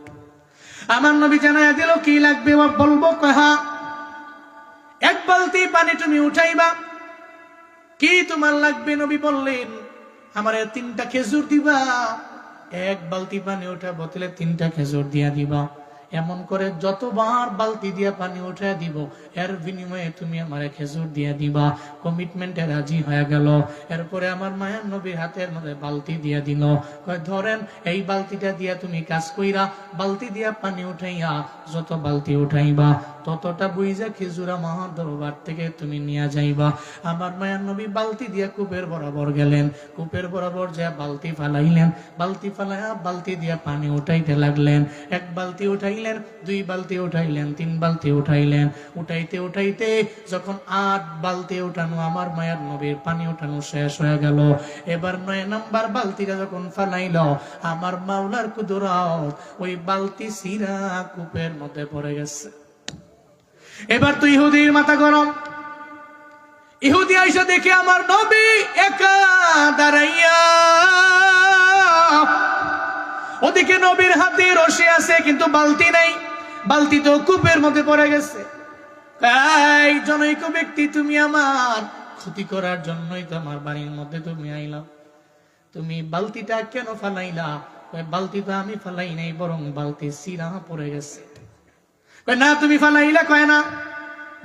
আমার নবী জানাইয়া দিল কি লাগবে বলবো। কহা এক বালতি পানি তুমি উঠাইবা। কি তোমার লাগবে? নবী বললেন, আমারে 3টা খেজুর দিবা। এক বালতি পানি উঠা বোতলে 3টা খেজুর দিয়া দিবা। এমন করে যতবার বালতি দিয়া পানি উঠে দিব, এর বিনিময়ে তুমি আমারে খেজুর দিয়া দিবা। কমিটমেন্টে রাজি হয়ে গেল। এরপরে আমার মায়ের নবীর হাতের মধ্যে বালতি দিয়া দিল। কয় ধরেন, এই বালতিটা দিয়া তুমি কাজ কইরা, বালতি দিয়া পানি উঠাইয়া, যত বালতি উঠাইবা ততটা বুঝা খেজুর আমার দরবার থেকে তুমি নিয়ে যাইবা। আমার মায়ের নবী বালতি দিয়া কূপের বরাবর গেলেন। কূপের বরাবর যা বালতি ফালাইলেন, বালতি ফালাইয়া বালতি দিয়া পানি উঠাইতে লাগলেন। এক বালতি উঠাইলেন, 2 বালতি উঠাইলেন, 3 বালতি উঠাইলেন। উঠাইতে উঠাইতে যখন 8 বালতি উঠানো, আমার মায়ের নবীর পানি উঠানো শেষ হয়ে গেল। এবার 9 নাম্বার বালতিটা যখন ফালাইল, আমার মাওলার কুদরত, ওই বালতি সিরা কূপের মধ্যে পড়ে গেছে। এবার তো ইহুদির মাথা গরম। ইহুদি আইসা দেখে আমার নবী একা দাঁড়াইয়া, ওদিকে নবীর হাতে রশি আছে কিন্তু বালতি নাই, বালতি তো কূপের মধ্যে পড়ে গেছে। এই জনৈক ব্যক্তি, তুমি আমার ক্ষতি করার জন্যই তো আমার বাড়ির মধ্যে তুমি আইলা, তুমি বালতিটা কেন ফালাইলা? বালতি তো আমি ফালাই নাই, বরং বালতি সিরা পড়ে গেছে। না তুমি ফালাইলা? কয় না।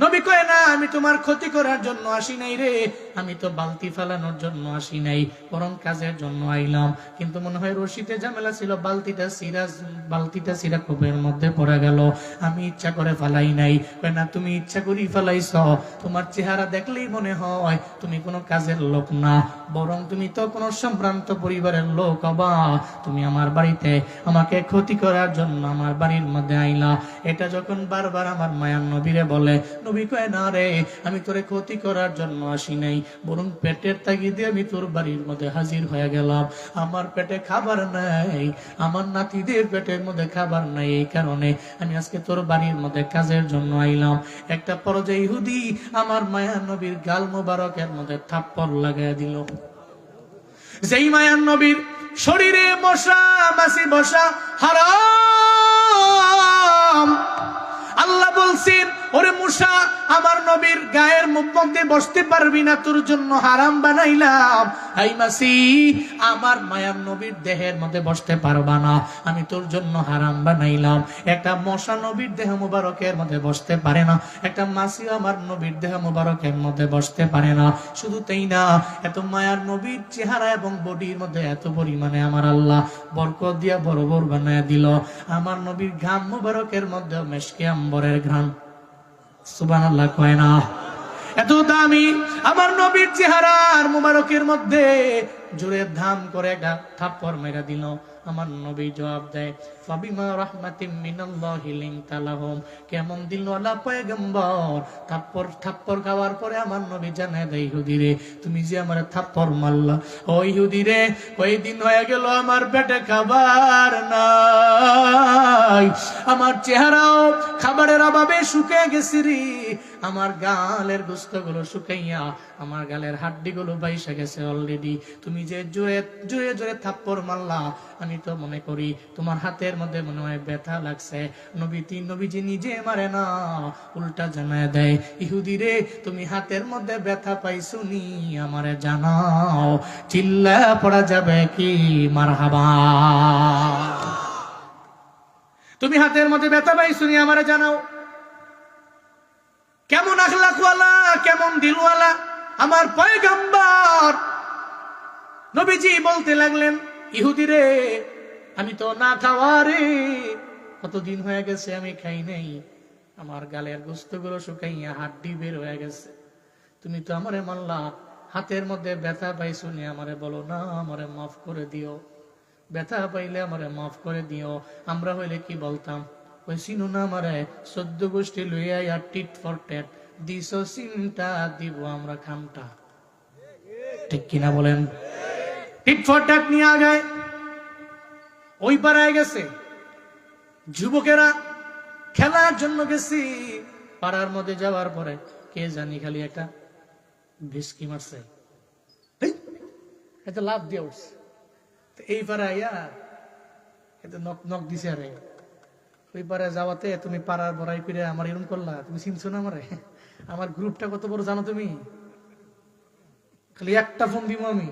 নবী কয় না, আমি তোমার ক্ষতি করার জন্য আসি নাই রে, আমি তো বালতি ফালানোর জন্য আসি নাই, বরং কাজের জন্য আইলাম। কিন্তু মনে হয় রশিতে ঝামেলা ছিল, বালতিটা সিরা কূপের মধ্যে পড়ে গেল, আমি ইচ্ছা করে ফালাই নাই। কয় না তুমি ইচ্ছা করেই ফালাইছ, তোমার চেহারা দেখলেই মনে হয় তুমি কোনো কাজের লোক না, বরং তুমি তো কোনো সম্ভ্রান্ত পরিবারের লোক হবা। তুমি আমার বাড়িতে আমাকে ক্ষতি করার জন্য আমার বাড়ির মধ্যে আইলা। এটা যখন বারবার আমার মায়ার নবীরে বলে, নবী কয় না রে, আমি তোরে ক্ষতি করার জন্য আসি নাই, বরং পেটের তাগিদে আমি তোর বাড়ির মধ্যে হাজির হয়ে গেলাম। আমার পেটে খাবার নাই, আমার নাতিদের পেটের মধ্যে খাবার নাই, এই কারণে আমি আজকে তোর বাড়ির মধ্যে কাজের জন্য আইলাম। একটা পর্যায়ে ইহুদি আমার মায়ার নবীর গাল মোবারকের মধ্যে থাপ্পড় লাগাই দিল। যেই মায়ার নবীর শরীরে মশা মাছি বসা হারাম, আল্লাহ বলছেন, ওরে মুসা, আমার নবীর গায়ের মধ্যে বসতে পারবি না, তোর জন্য হারাম বানাইলাম। এই মাসি, আমার মায়ার নবীর দেহের মধ্যে বসতে পারবা না, আমি তোর জন্য হারাম বানাইলাম। একটা মশা নবীর দেহ মুবারকের মধ্যে বসতে পারে না, একটা মাসি আমার নবীর দেহ মুবারকের মধ্যে বসতে পারে না। শুধু তাই না, এত মায়ার নবীর চেহারা এবং বডির মধ্যে এত পরিমাণে আমার আল্লাহ বরকত দিয়া বরাবর বানায় দিল। আমার নবীর ঘাম মুবারকের মধ্যে মেশকে আম্বরের ঘ্রাণ। সুবহানাল্লাহ কয় না? এত দামি আমার নবীর চেহারার মুবারকের মধ্যে জোরে ধাম করে একটা থাপ্পড় মেরা দিল। আমার নবী জবাব দেয়, ফাবিমা রাহমাতিম মিনাল্লাহি লিনতা লাহুম। কেমন দিল আল্লাহ পয়গম্বর। থাপ্পড় খাওয়ার পরে আমার নবী জানায় দেয়, ইহুদি রে, তুমি যে আমার থাপ্পড় মারলা, ও ইহুদি রে, কয়দিন হয়ে গেল আমার পেটে খাবার নাই, আমার চেহারাও খাবারের অভাবে শুকিয়ে গেছে রে, আমার গালের গোশতগুলো শুকাইয়া আমার গালের হাড্ডিগুলো বাইসা গেছে অলরেডি। তুমি যে জোরে জোরে জোরে থাপ্পড় মারলা, আমি তো মনে করি তোমার হাতের মধ্যে মনে হয় ব্যথা লাগছে। নবীজি নিজে মারে না, উল্টা জানায় দেয়, ইহুদি রে, তুমি হাতের মধ্যে ব্যথা পাইছো নি, আমারে জানাও, চিল্লা পড়া যাবে কি মারহাবা। তুমি হাতের মধ্যে ব্যথা পাইছো নি, আমারে জানাও। কেমন আখলাকওয়ালা, কেমন দিলওয়ালা আমার পয়গম্বর। নবীজি বলতে লাগলেন, ইহুদি রে, আমি তো না খাওয়া রে, কতদিন হয়ে গেছে আমি খাই নাই, আমার গালের গোশতগুলো শুকাইয়া হাড্ডি বের হয়ে গেছে, তুমি তো আমারে মানলা, হাতের মধ্যে ব্যথা পাইছো নি, আমারে বলো না, আমারে মাফ করে দিও, ব্যথা পাইলে আমারে মাফ করে দিও। আমরা হইলে কি বলতাম, ওই সিনু না আমারে 14 গোষ্ঠী লইয়া আর টিট ফর টেট দিছো, সিনটা দিব আমরা খামটা। ঠিক কিনা বলেন? টিট ফর টেট নিয়ে আগায় ওই পাড়ায় গেছে, যুবকেরা খেলার জন্য গেছি, পাড়ার মধ্যে যাওয়ার পরে কে জানি খালি একটা ভিস্কি মারছে, এটা লাভ দিয়ে উঠছে। এই পাড়ায় এটা নক নক দিছে, আরে ওই পাড়ায় যাওয়াতে তুমি পাড়ার বড়াই করে আমার এরকম করলা, তুমি চিনছো না আমারে? আমার গ্রুপটা কত বড় জানো তুমি? খালি একটা ফোন দিব আমি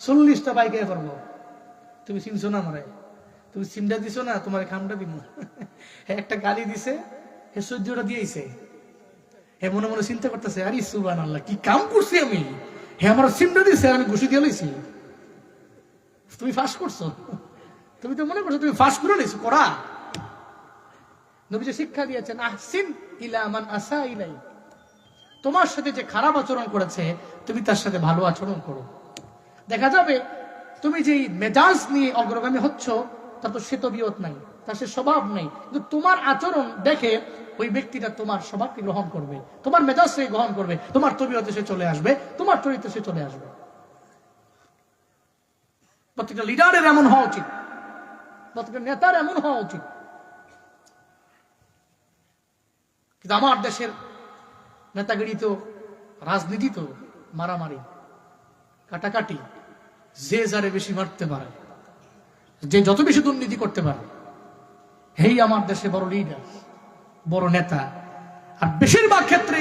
40টা বাইকে পারবো, তুমি চিনছো না আমারে? তুমি সিমটা দিছো না, তোমার খামটা দিব। একটা গালি দিছে, হে সহ্যটা দিয়েছে, হে মনে মনে চিন্তা করতেছে, আরে সুবহানাল্লাহ, কি কাম করছি আমি, হে আমার সিমটা দিছে, আমি ঘুষি দিয়ে লইছি। তুমি ফাঁস করছো, তুমি তো মনে করছো তুমি ফাঁস করে নিছো, করা। নবীজি শিক্ষা দিয়েছেন, আহসিন ইলা মান আসা ইলাই, তোমার সাথে যে খারাপ আচরণ করেছে তুমি তার সাথে ভালো আচরণ করো। দেখা যাবে তুমি যেই মেজাজ নিয়ে অগ্রগামী হচ্ছ, তার তো শ্বেতবিয়ত নাই, তার সে স্বভাব নেই, কিন্তু তোমার আচরণ দেখে ওই ব্যক্তিটা তোমার স্বভাবকে গ্রহণ করবে, তোমার মেজাজ সে গ্রহণ করবে, তোমার তবিয়তে সে চলে আসবে, তোমার চরিত্রে সে চলে আসবে। প্রত্যেকটা লিডারের এমন হওয়া উচিত, প্রত্যেকটা নেতার এমন হওয়া উচিত। কিন্তু আমার দেশের নেতাগিরি তো রাজনীতি তো মারামারি, কাটাকাটি, যে যারে বেশি মারতে পারে, যে যত বেশি দুর্নীতি করতে পারে, হেই আমার দেশে বড় লিডার, বড় নেতা। আর বেশিরভাগ ক্ষেত্রে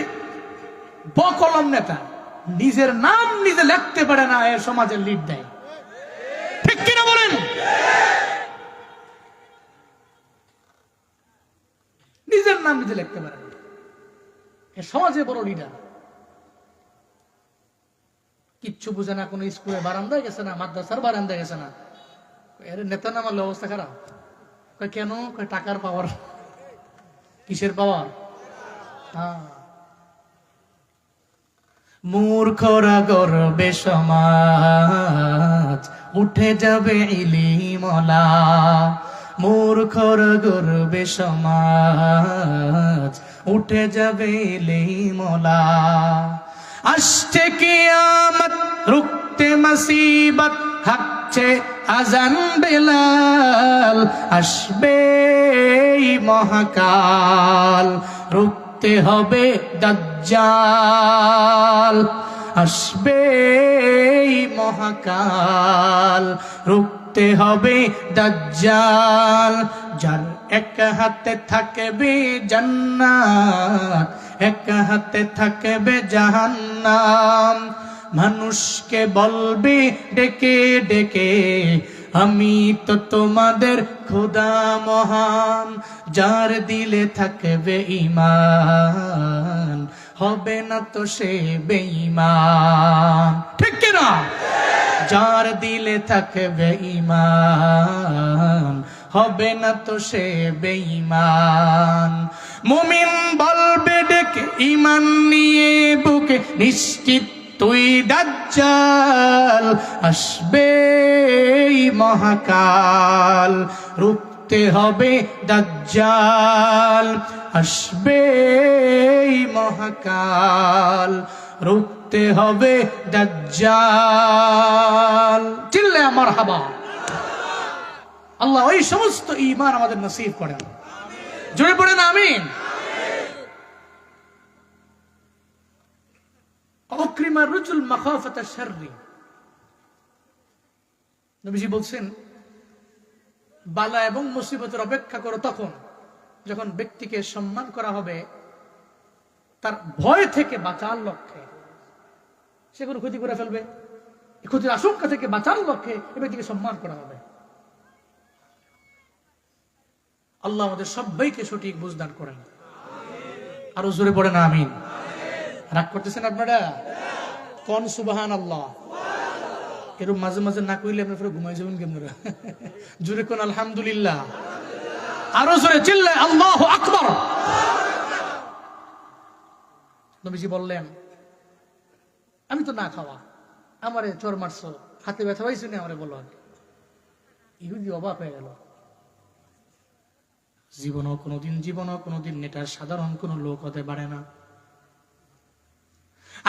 বকলম নেতা, নিজের নাম নিজে লিখতে পারে না, এর সমাজের লিড দেয়। ঠিক কিনা বলেন? নিজের নাম নিজে লিখতে পারে না, এর সমাজে বড় লিডার। কিচ্ছু বুঝে না, কোনো স্কুলে বারান্দায় গেছে না, মাদ্রাসার বারান্দায় গেছে না, এর নেতা নামার অবস্থা খারাপ। কেন? টাকার পাওয়ার। কিসের পাওয়ার? মূর্খরা গর্বে সমাজ, উঠে যাবে ইলিমলা। মূর্খরা গর্বে সমাজ, উঠে যাবে ইলিমলা। আসছে কিয়ামত, রুখতে মুসিবত, হাঁকছে আজান বেলাল। আসবে মহাকাল, রুখতে হবে দাজ্জাল। আসবে মহাকাল, রুখতে হবে দাজ্জাল। যার এক হাতে থাকবে জান্নাত, এক হাতে থাকবে জাহান্নাম। মানুষকে বলবে ডেকে ডেকে, আমি তো তোমাদের খোদা মহান। যার দিলে থাকবে ঈমান, হবে না তো সে বেঈমান। ঠিক কিনা? যার দিলে থাকবে ঈমান, হবে না তো সে বেঈমান। মুমিন বলবে ডেকে ঈমান নিয়ে বুকে, নিশ্চিত তুই দাজ্জাল। আসবে মহাকাল, রুখতে হবে দাজ্জাল। আসবে মহাকাল, রুখতে হবে দাজ্জাল। চিল্লে মারহাবা। আল্লাহ ওই সমস্ত ঈমান আমাদের নসিব করেন। জোরে পড়েন আমিন। অক্রিমার রুজুল মাখাফাতা শাররি, নবীজি বলছেন, বালা এবং মুসিবতের অপেক্ষা করো তখন যখন ব্যক্তিকে সম্মান করা হবে তার ভয় থেকে বাঁচার লক্ষ্যে। সে কোনো ক্ষতি করে ফেলবে, এই ক্ষতির আশঙ্কা থেকে বাঁচার লক্ষ্যে এ ব্যক্তিকে সম্মান করা হবে। আল্লাহ আমাদের সবাইকে সঠিক বুঝদান করেন। আরো জোরে পড়েন আমিন। রাগ করতেছেন আপনারা? কোন সুবহানাল্লাহ। এরকম মাঝে মাঝে না কইলে আপনি ফের ঘুমাই যাবেন কেমন? জোরে কোন আলহামদুলিল্লাহ। আরো জোরে চিল্লে আল্লাহু আকবার। নবীজি বললেন, আমি তো না খাওয়া, আমারে চোর মারছো, হাতে ব্যথা পাইছো না, আমারে বলো। ইহুদি অবাক হয়ে গেল। জীবনও কোনোদিন নেটার সাধারণ কোন লোক হতে পারে না।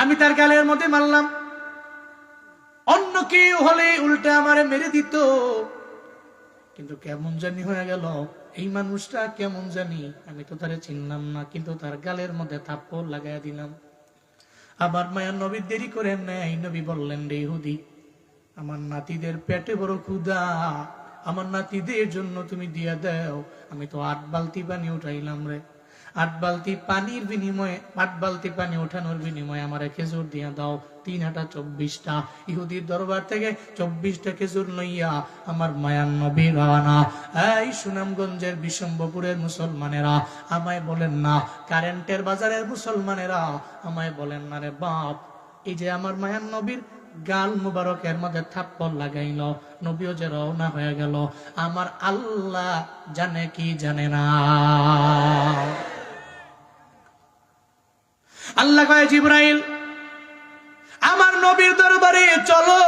আমি তার গালের মধ্যে মারলাম, অন্য কেউ হলে উল্টে আমারে মেরে দিত, কিন্তু কেমন জানি হয়ে গেল, এই মানুষটা কেমন জানি, আমি তো তারে চিনলাম না, কিন্তু তার গালের মধ্যে থাপ্পড় লাগাইয়া দিলাম। আবার মায়ার নবী দেরি করেন নাই, নবী বললেন, রে ইহুদি, আমার নাতিদের পেটে বড় ক্ষুধা, আমার নাতিদের জন্য তুমি দিয়া দাও। আমি তো 8 বালতি পানি উঠাইলাম রে, 8 বালতি পানির বিনিময়ে, 8 বালতি পানি ওঠানোর বিনিময়ে আমারে খেজুর দিয়া দাও। 3 আটা 24টা। ইহুদির দরবার থেকে 24টা খেজুর লইয়া আমার মায়ার নবী রওনা। এই সুনামগঞ্জের বিশম্বপুরের মুসলমানেরা আমায় বলেন না, কারেন্টের বাজারের মুসলমানেরা আমায় বলেন না রে বাপ, এই যে আমার মায়ার নবীর গাল মুবারকের মধ্যে থাপ্পড় লাগাইল, নবীও যে রওনা হয়ে গেল, আমার আল্লাহ জানে কি জানে না? আল্লাহ কয়, জিবরাইল আমার নবীর দরবারে চলো,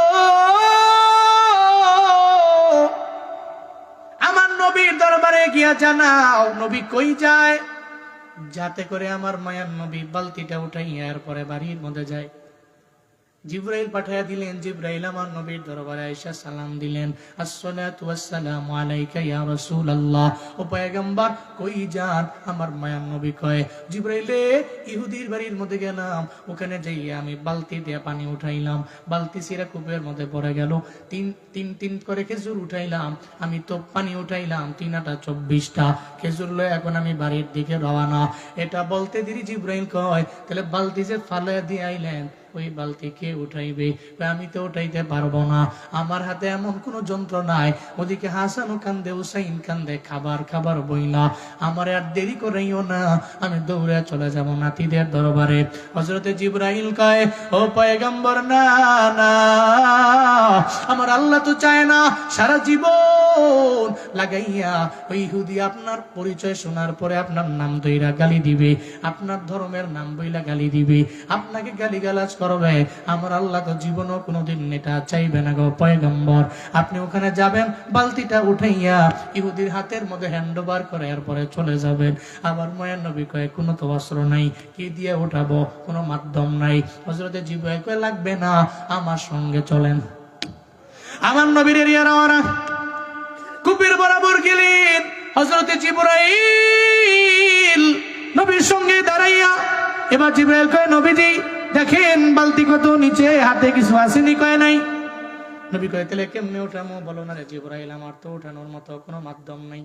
আমার নবীর দরবারে গিয়া জানাও নবী কই যায়, যাতে করে আমার মায়ার নবী বালতিটা উঠাইয়া এরপরে বাড়ির মধ্যে যায়। জিবরাইল পাঠায়া দিলেন। জিবরাইল আমার নবীর দরবারে আয়েশা সালাম দিলেন, আসসালাতু ওয়াসসালামু আলাইকা ইয়া রাসূলুল্লাহ। ও পয়গম্বর কই যান? আমার মায়ার নবী কয়, জিবরাইলে ইহুদির বাড়ির মধ্যে গেলাম, ওখানে যাইয়া আমি বালতি দিয়ে পানি উঠাইলাম, বালতি সিরা কূপের মধ্যে পড়ে গেল, তিন করে খেজুর উঠাইলাম, আমি তো পানি উঠাইলাম 3-24টা খেজুর লয়ে এখন আমি বাড়ির দিকে রওনা। এটা বলতে দেরি জিবরাইল কয়, তাহলে বালতি যে ফালে দিয়ে আইলেন ওই বালতি কে উঠাইবে? আমি তো উঠাইতে পারবো না, আমার হাতে এমন কোন যন্ত্র নাই। ওদিকে হাসানও কান্দে, হুসাইন কান্দে, খাবার বই না, আমার আর দেরি করাইও না, আমি দৌড়ে চলে যাব নাতিদের দরবারে। হযরতে জিবরাইল কয়, ও পয়গম্বর না না, আমার আল্লাহ তো চায় না সারা জীবন লাগাইয়া ওই ইহুদি আপনার পরিচয় শোনার পরে আপনার নাম ধইরা গালি দিবে, আপনার ধর্মের নাম বইলা গালি দিবে, আপনাকে গালিগালাজ করবে। আমার আল্লাহ তো জীবনও কোনোদিন এটা চাইবে না গো পয়গম্বর। আপনি ওখানে যাবেন, বালতিটা উঠাইয়া ইহুদির হাতের মধ্যে হ্যান্ড ওভার করে এরপরে চলে যাবেন। আবার মায়ের নবী কয়, কোনো তো অস্ত্র নাই, কি দিয়ে উঠাবো, কোনো মাধ্যম নাই। হযরতে জিবরাইল কয়, লাগবে না, আমার সঙ্গে চলেন। আমার নবীর এরিয়া রওনা, কূপের বরাবর গেলেন। হযরতে জিবরাইল নবীর সঙ্গে দাঁড়াইয়া এবার জিবরাইল কয়, নবীজি দেখেন বালতি কত নিচে, হাতে কিছু আসেনি? কয় নাই। নবী কয়, তাহলে কেমনে ওঠামো? বলো না রে জিবরাইল, আমার তো ওঠানোর মতো কোনো মাধ্যম নাই,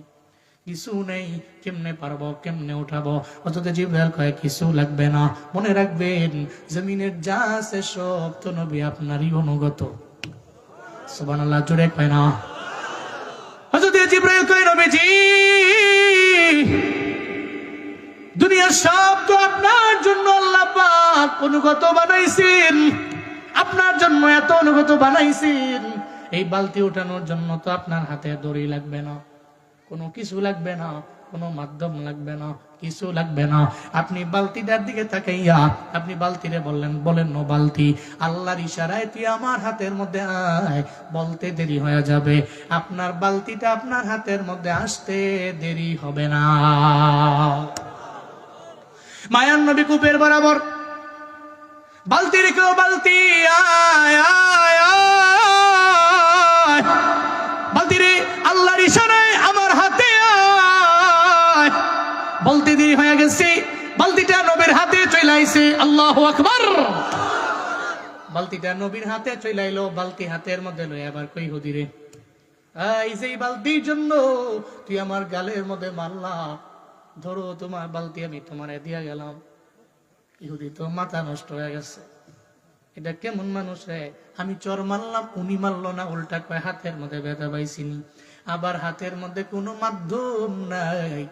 কিছু নেই, কেমনে পারবো, কেমনে উঠাবো? অথচ জিবরাইল কয়, কিছু লাগবে না, মনে রাখবেন জমিনের যা আছে সব তো নবী আপনারই অনুগত। সুবহানাল্লাহ, জোরে কয় না। হযরত জিবরাইল কয়, নবীজি দুনিয়ার সব তো আপনার জন্য আল্লাহ পাক অনুগত বানাইছেন, আপনার জন্য এত অনুগত বানাইছেন, এই বালতি উঠানোর জন্য তো আপনার হাতে দড়ি লাগবে না, কোনো কিছু লাগবে না, কোনো মাধ্যম লাগবে না, কিছু লাগবে না। আপনি বালতিটার দিকে তাকাইয়া আপনি বালতিরে বলেন নো বালতি, আল্লাহর ইশারায় তুই আমার হাতের মধ্যে আয়, বলতে দেরি হয়ে যাবে, আপনার বালতিটা আপনার হাতের মধ্যে আসতে দেরি হবে না। মায়ার নবী কূপের বরাবর বালতি রেখেও, বালতি আয় আয় আয়, বালতি রে আল্লাহর ইশারায় আমার হাতে আয়। বলতে দেরি হয়ে গেছে, বালতিটা নবীর হাতে চলে আইছে। আল্লাহু আকবার। বালতিটা নবীর হাতে চলে আইলো, বালতি হাতের মধ্যে লয়ে আবার কই, হুদিরে এই যে বালতির জন্য তুই আমার গালের মধ্যে মারলা, ধরো তোমার বালতি আমি তোমারে দিয়া গেলাম। ইহুদি তো মাথা নষ্ট হয়ে গেছে, এটা কেমন মানুষ রে? আমি চর মারলাম, উনি মারলো না, উল্টা কয় হাতের মধ্যে ব্যথা পাইছিনি, আবার হাতের মধ্যে কোনো মাধ্যম নাই,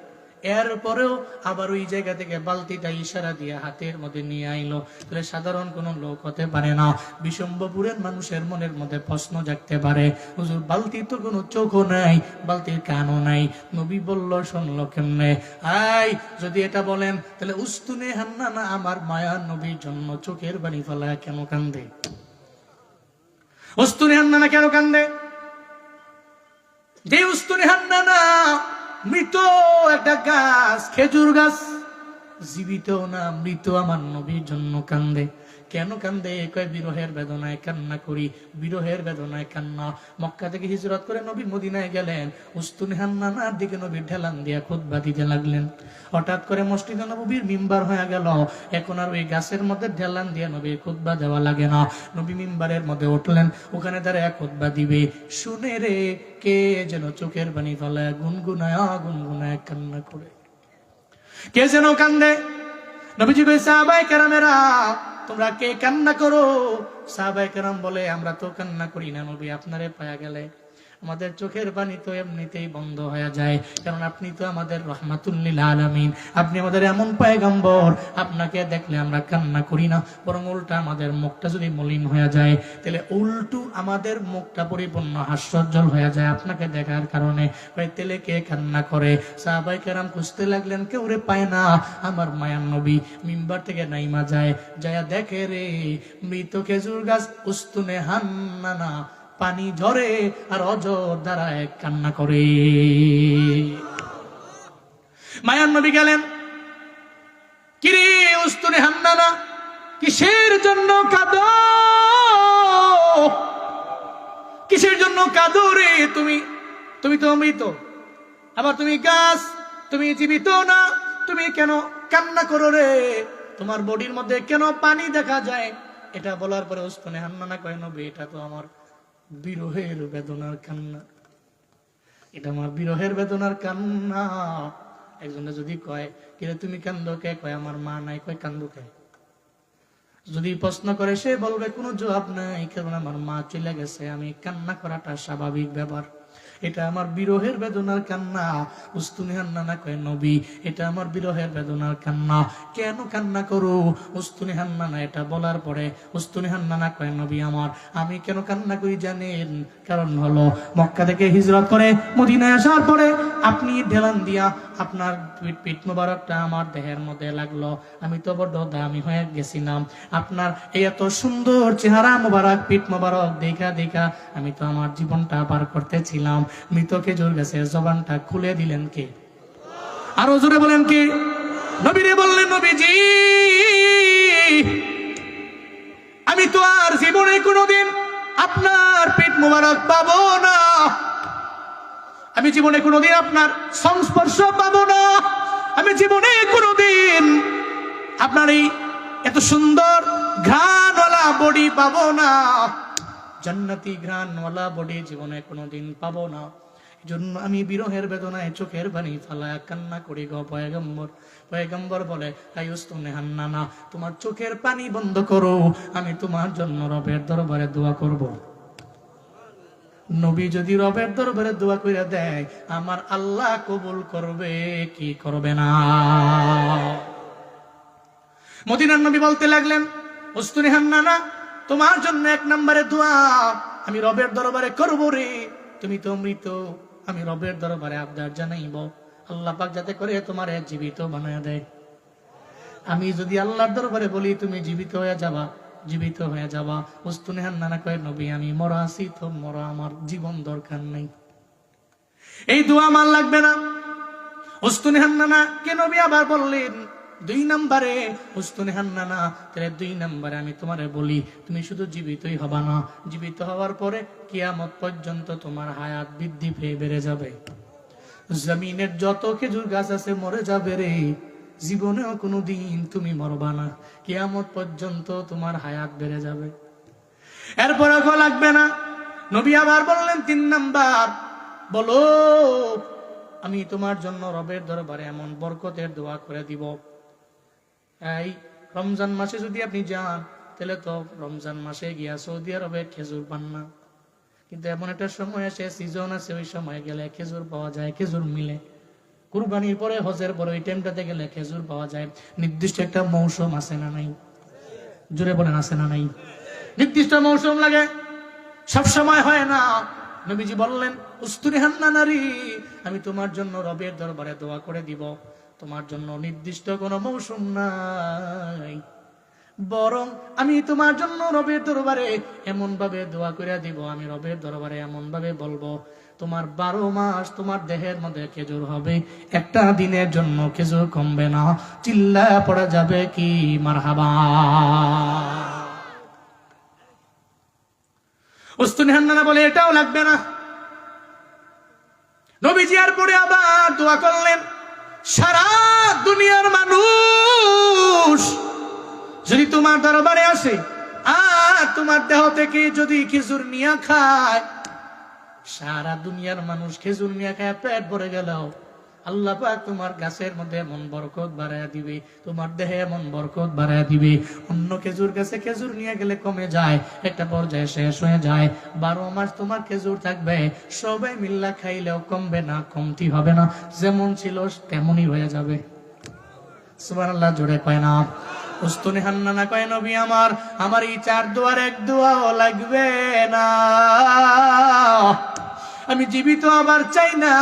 এরপরেও আবার ওই জায়গা থেকে বালতিটা ইশারা দিয়ে হাতের মধ্যে নিয়ে আইলো। তাহলে সাধারণ কোন লোক হতে পারে না। বিশম্বপুরের মানুষের মনের মধ্যে প্রশ্ন জাগতে পারে, হুজুর বালতির তো কোনো চোখও নাই, বালতির কানও নাই, নবী বললো শুনলো কেমনে? আই যদি এটা বলেন তাহলে উস্তুনে হান্নানা আমার মায়ার নবীর জন্য চোখের বাণী ফেলায় কেন কান্দে? উস্তুনে হান্নানা কেন কান্দে? যে উস্তুনে হান্নানা মৃত একটা গাছ, খেজুর গাছ, জীবিত না মৃত, আমার নবীর জন্য কান্দে। কেন কান্দে? কয় বিরহের বেদনায় কান্না করি, বিরহের বেদনায় কান্না। মক্কা থেকে হিজরত করে নবী মদিনায় গেলেন, উস্তুনে হান্নানার দিকে নবী ঢেলান দিয়া খুতবা দিতে লাগলেন। হঠাৎ করে মসজিদে নববীর মিম্বার হয়ে গেল, এখন আর ওই গাছের মধ্যে ঢেলান দিয়া নবীর খুতবা দেওয়া লাগে না। নবী মিম্বারের মধ্যে উঠলেন, ওখানে দাঁড়ায় খুতবা দিবে। শুনে রে কে যেন চোখের পানি ফেলায় গুনগুনায় কান্না করে, কে যেন কান্দে। নবীজি কই, সাহাবায়ে কেরামেরা তোমরা কে কান্না করো? সাহাবায়ে কেরাম বলে, আমরা তো কান্না করি না নবী, আপনারে পায়া গেলে আমাদের চোখের পানি তো এমনিতেই বন্ধ হয়ে যায়, কারণ আপনি তো আমাদের রহমাতুল লিল আলামিন, আপনি আমাদের এমন পয়গম্বর, আপনাকে দেখলে আমরা কান্না করি না, বরং উল্টা আমাদের মুখটা যদি মলিন হয়ে যায়, তাহলে উল্টো আমাদের মুখটা পরিপূর্ণ হাস্যোজ্জ্বল হয়ে যায় আপনাকে দেখার কারণে। তাহলে কে কান্না করে? সাহাবায়ে কেরাম খুঁজতে লাগলেন, কেউ রে পায় না। আমার মায়ার নবী মিম্বার থেকে নাইমা যায়, যায়া দেখে রে মৃত খেজুর গাছ উস্তুনে হান্নানা পানি ঝরে আর অজর দ্বারায় কান্না করে। মায়ার নবী গেলেন, কিরে উস্তুনে হান্নানা কিসের জন্য কাঁদো? কিসের জন্য কাঁদো রে? তুমি তুমি তো মৃত, আবার তুমি গাছ, তুমি জীবিত না, তুমি কেন কান্না করো রে? তোমার বডির মধ্যে কেন পানি দেখা যায়? এটা বলার পরে উসমানে হান্নানা কয়, নবী এটা তো আমার বিরহের বেদনার কান্না, এটা আমার বিরহের বেদনার কান্না। একজনে যদি কয়, কিরে তুমি কান্দো কে? কয় আমার মা নাই। কয় কান্দো কে? যদি প্রশ্ন করে সে বলবে কোনো জবাব নাই, কারণ আমার মা চলে গেছে, আমি কান্না করাটা স্বাভাবিক ব্যাপার, এটা আমার বিরহের বেদনার কান্না। উস্তুনি হান্নানা কয়, নবী এটা আমার বিরহের বেদনার কান্না, কেন কান্না করো? উস্তুনি হান্নানা এটা বলার পরে উস্তুনি হান্নানা কয়, নবী আমার, আমি কেন কান্না করি জানেন? কারণ হলো মক্কা থেকে হিজরত করে মদিনায় আসার পরে আপনি ঢেলান দিয়া আপনার পিঠ মোবারকটা আমার দেহের মধ্যে লাগলো, আমি তো বড় দামি হয়ে গেছিলাম। আপনার এই এত সুন্দর চেহারা মোবারক, পিঠ মোবারক দেখা দেখা আমি তো আমার জীবনটা পার করতেছিলাম। মৃত খেজুর গাছের জবানটা খুলে দিলেন কে? আরো জোরে বলেন কে? নবীরে বললেন, নবীজি আমি তো আর জীবনে কোনোদিন আপনার পিঠ মোবারক পাবো না, আমি জীবনে কোনোদিন আপনার সংস্পর্শ পাবো না, আমি জীবনে কোনোদিন আপনার এই এত সুন্দর ঘ্রাণওয়ালা বডি পাবো না, জান্নাতি ঘ্রাণওয়ালা বডি জীবনে কোনোদিন পাবো না। এই জন্য আমি বিরহের বেদনায় চোখের পানি ফালায়া কান্না করি গো পয়গম্বর। পয়গম্বর বলে, হাই উস্তুনে হান্নানা তোমার চোখের পানি বন্ধ করো, আমি তোমার জন্য রবের দরবারে দোয়া করব। নবী যদি রবের দরবারে দোয়া করে দেয়, আমার আল্লাহ কবুল করবে কি করবে না? মদিনার নবী বলতে লাগলেন, উস্তুনি হান্নানা তোমার জন্য এক নম্বরে দোয়া আমি রবের দরবারে করব রে, তুমি তো মৃত, আমি রবের দরবারে আবদার জানাইব আল্লাহ পাক যাতে করে তোমার জীবিত বানায় দেয়। আমি যদি আল্লাহর দরবারে বলি তুমি জীবিত হয়ে যাবা, জীবিত হয়ে যাবা। উস্তুনি হান্নানা কয়, নবী আমি মরা আছি তো মরা, আমার জীবন দরকার নাই, এই দোয়া আমার লাগবে না। উস্তুনি হান্নানা কে নবী আবার বললেন, দুই নম্বরে উস্তুনি হান্নানা তাহলে দুই নম্বরে আমি তোমারে বলি তুমি শুধু জীবিতই হবা না, জীবিত হওয়ার পরে কিয়ামত পর্যন্ত তোমার হায়াত বৃদ্ধি পেয়ে বেড়ে যাবে। জমিনের যত খেজুর গাছ আছে মরে যাবে রে, জীবনেও কোনোদিন তুমি মরবা না, কিয়ামত পর্যন্ত তোমার হায়াত বেড়ে যাবে। এরপর লাগবে না। নবী আবার বললেন তিন নাম্বার, বলো আমি তোমার জন্য রবের দরবারে এমন বরকতের দোয়া করে দিব। এই রমজান মাসে যদি আপনি যান, তাহলে তো রমজান মাসে গিয়া সৌদি আরবে খেজুর পান না, কিন্তু এমন একটা সময় আছে, সিজন আছে, ওই সময় গেলে খেজুর পাওয়া যায়, খেজুর মিলে। কুরবানির পরে হজের পরে ওই টাইমটাতে গেলে খেজুর পাওয়া যায়। নির্দিষ্ট একটা মৌসুম আছে না নাই? জোরে বলেন আছে না নাই? নির্দিষ্ট মৌসুম লাগে, সব সময় হয় না। নবীজি বললেন, উস্তুনি হান্নানারি আমি তোমার জন্য রবের দরবারে দোয়া করে দিব, তোমার জন্য নির্দিষ্ট কোনো মৌসুম নাই, বরং আমি তোমার জন্য রবের দরবারে এমন ভাবে দোয়া করে দিব, আমি রবের দরবারে এমন ভাবে বলবো তোমার 12 মাস তোমার দেহের মধ্যে খেজুর হবে, একটা দিনের জন্য খেজুর কমবে না। চিল্লা পড়া যাবে কি মারহাবা? উস্তুনি হান্নানা বলে এটাও লাগবে না। নবীজি আর পরে আবার দোয়া করলেন, সারা দুনিয়ার মানুষ যদি তোমার দরবারে আসে আর তোমার দেহ থেকে যদি খেজুর নিয়ে খায়, সারা দুনিয়ার মানুষ খেজুর নিয়ে খায় পেট ভরে গেল, আল্লাহ পাক তোমার গাছের মধ্যে এমন বরকত বাড়ায়া দিবে, তোমার দেহে এমন বরকত বাড়ায়া দিবে। অন্য খেজুর গাছে খেজুর নিয়ে গেলে কমে যায়, একটা পর্যায়ে শেষ হয়ে যায়। 12 মাস তোমার খেজুর থাকবে, সবাই মিল্লা খাইলেও কমবে না, কমতি হবে না, যেমন ছিল তেমনই হয়ে যাবে। সুবহানাল্লাহ, জোরে কয় না? উস্তুনি হান্নানা কয়, নবী আমার এই 4 দোয়ার এক দোয়াও লাগবে না। আমি জীবিত আবার চাই না।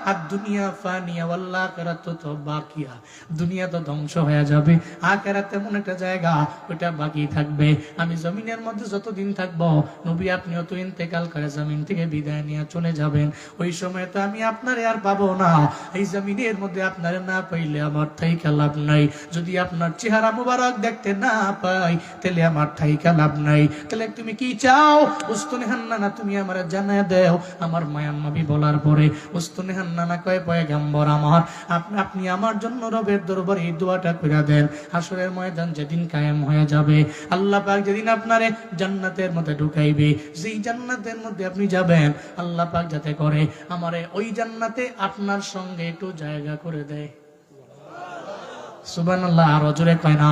আর দুনিয়া ফানিয়া ওয়াল আখিরাতু তো বাকিয়া, দুনিয়া তো ধ্বংস হয়ে যাবে, আখিরাত এমন একটা জায়গা ওটা বাকি থাকবে। আমি জমিনের মধ্যে যতদিন থাকবো, নবী আপনিও তো ইন্তেকাল করে জমিন থেকে বিদায় নিয়ে চলে যাবেন। ওই সময় তো আমি আপনারে আর পাবো না। এই জমিনের মধ্যে আপনারে না পাইলে আমার থাইকা লাভ নাই। যদি আপনার চেহারা মুবারক দেখতে না পাই, তাহলে আমার থাইকা লাভ নাই। তাহলে তুমি কি চাও? উস্তুনে হান্নানা, তুমি আমারে জানায় দাও। আমার মায়ান নবী বলার পরে উস্তুনে হান্নানা কয়, পয়গম্বর আমার, আপনি আমার জন্য রবের দরবারে এই দোয়াটা করে দেন। হাসরের ময়দান যেদিন কায়েম হয়ে যাবে, আল্লাহ পাক যেদিন আপনারে জান্নাতের মধ্যে ঢুকাইবে, যেই জান্নাতের মধ্যে আপনি যাবেন, আল্লাহ পাক যাতে করে আমারে ওই জান্নাতে আপনার সঙ্গে একটু জায়গা করে দেয়। সুবহানাল্লাহ। আরো জোরে কয় না?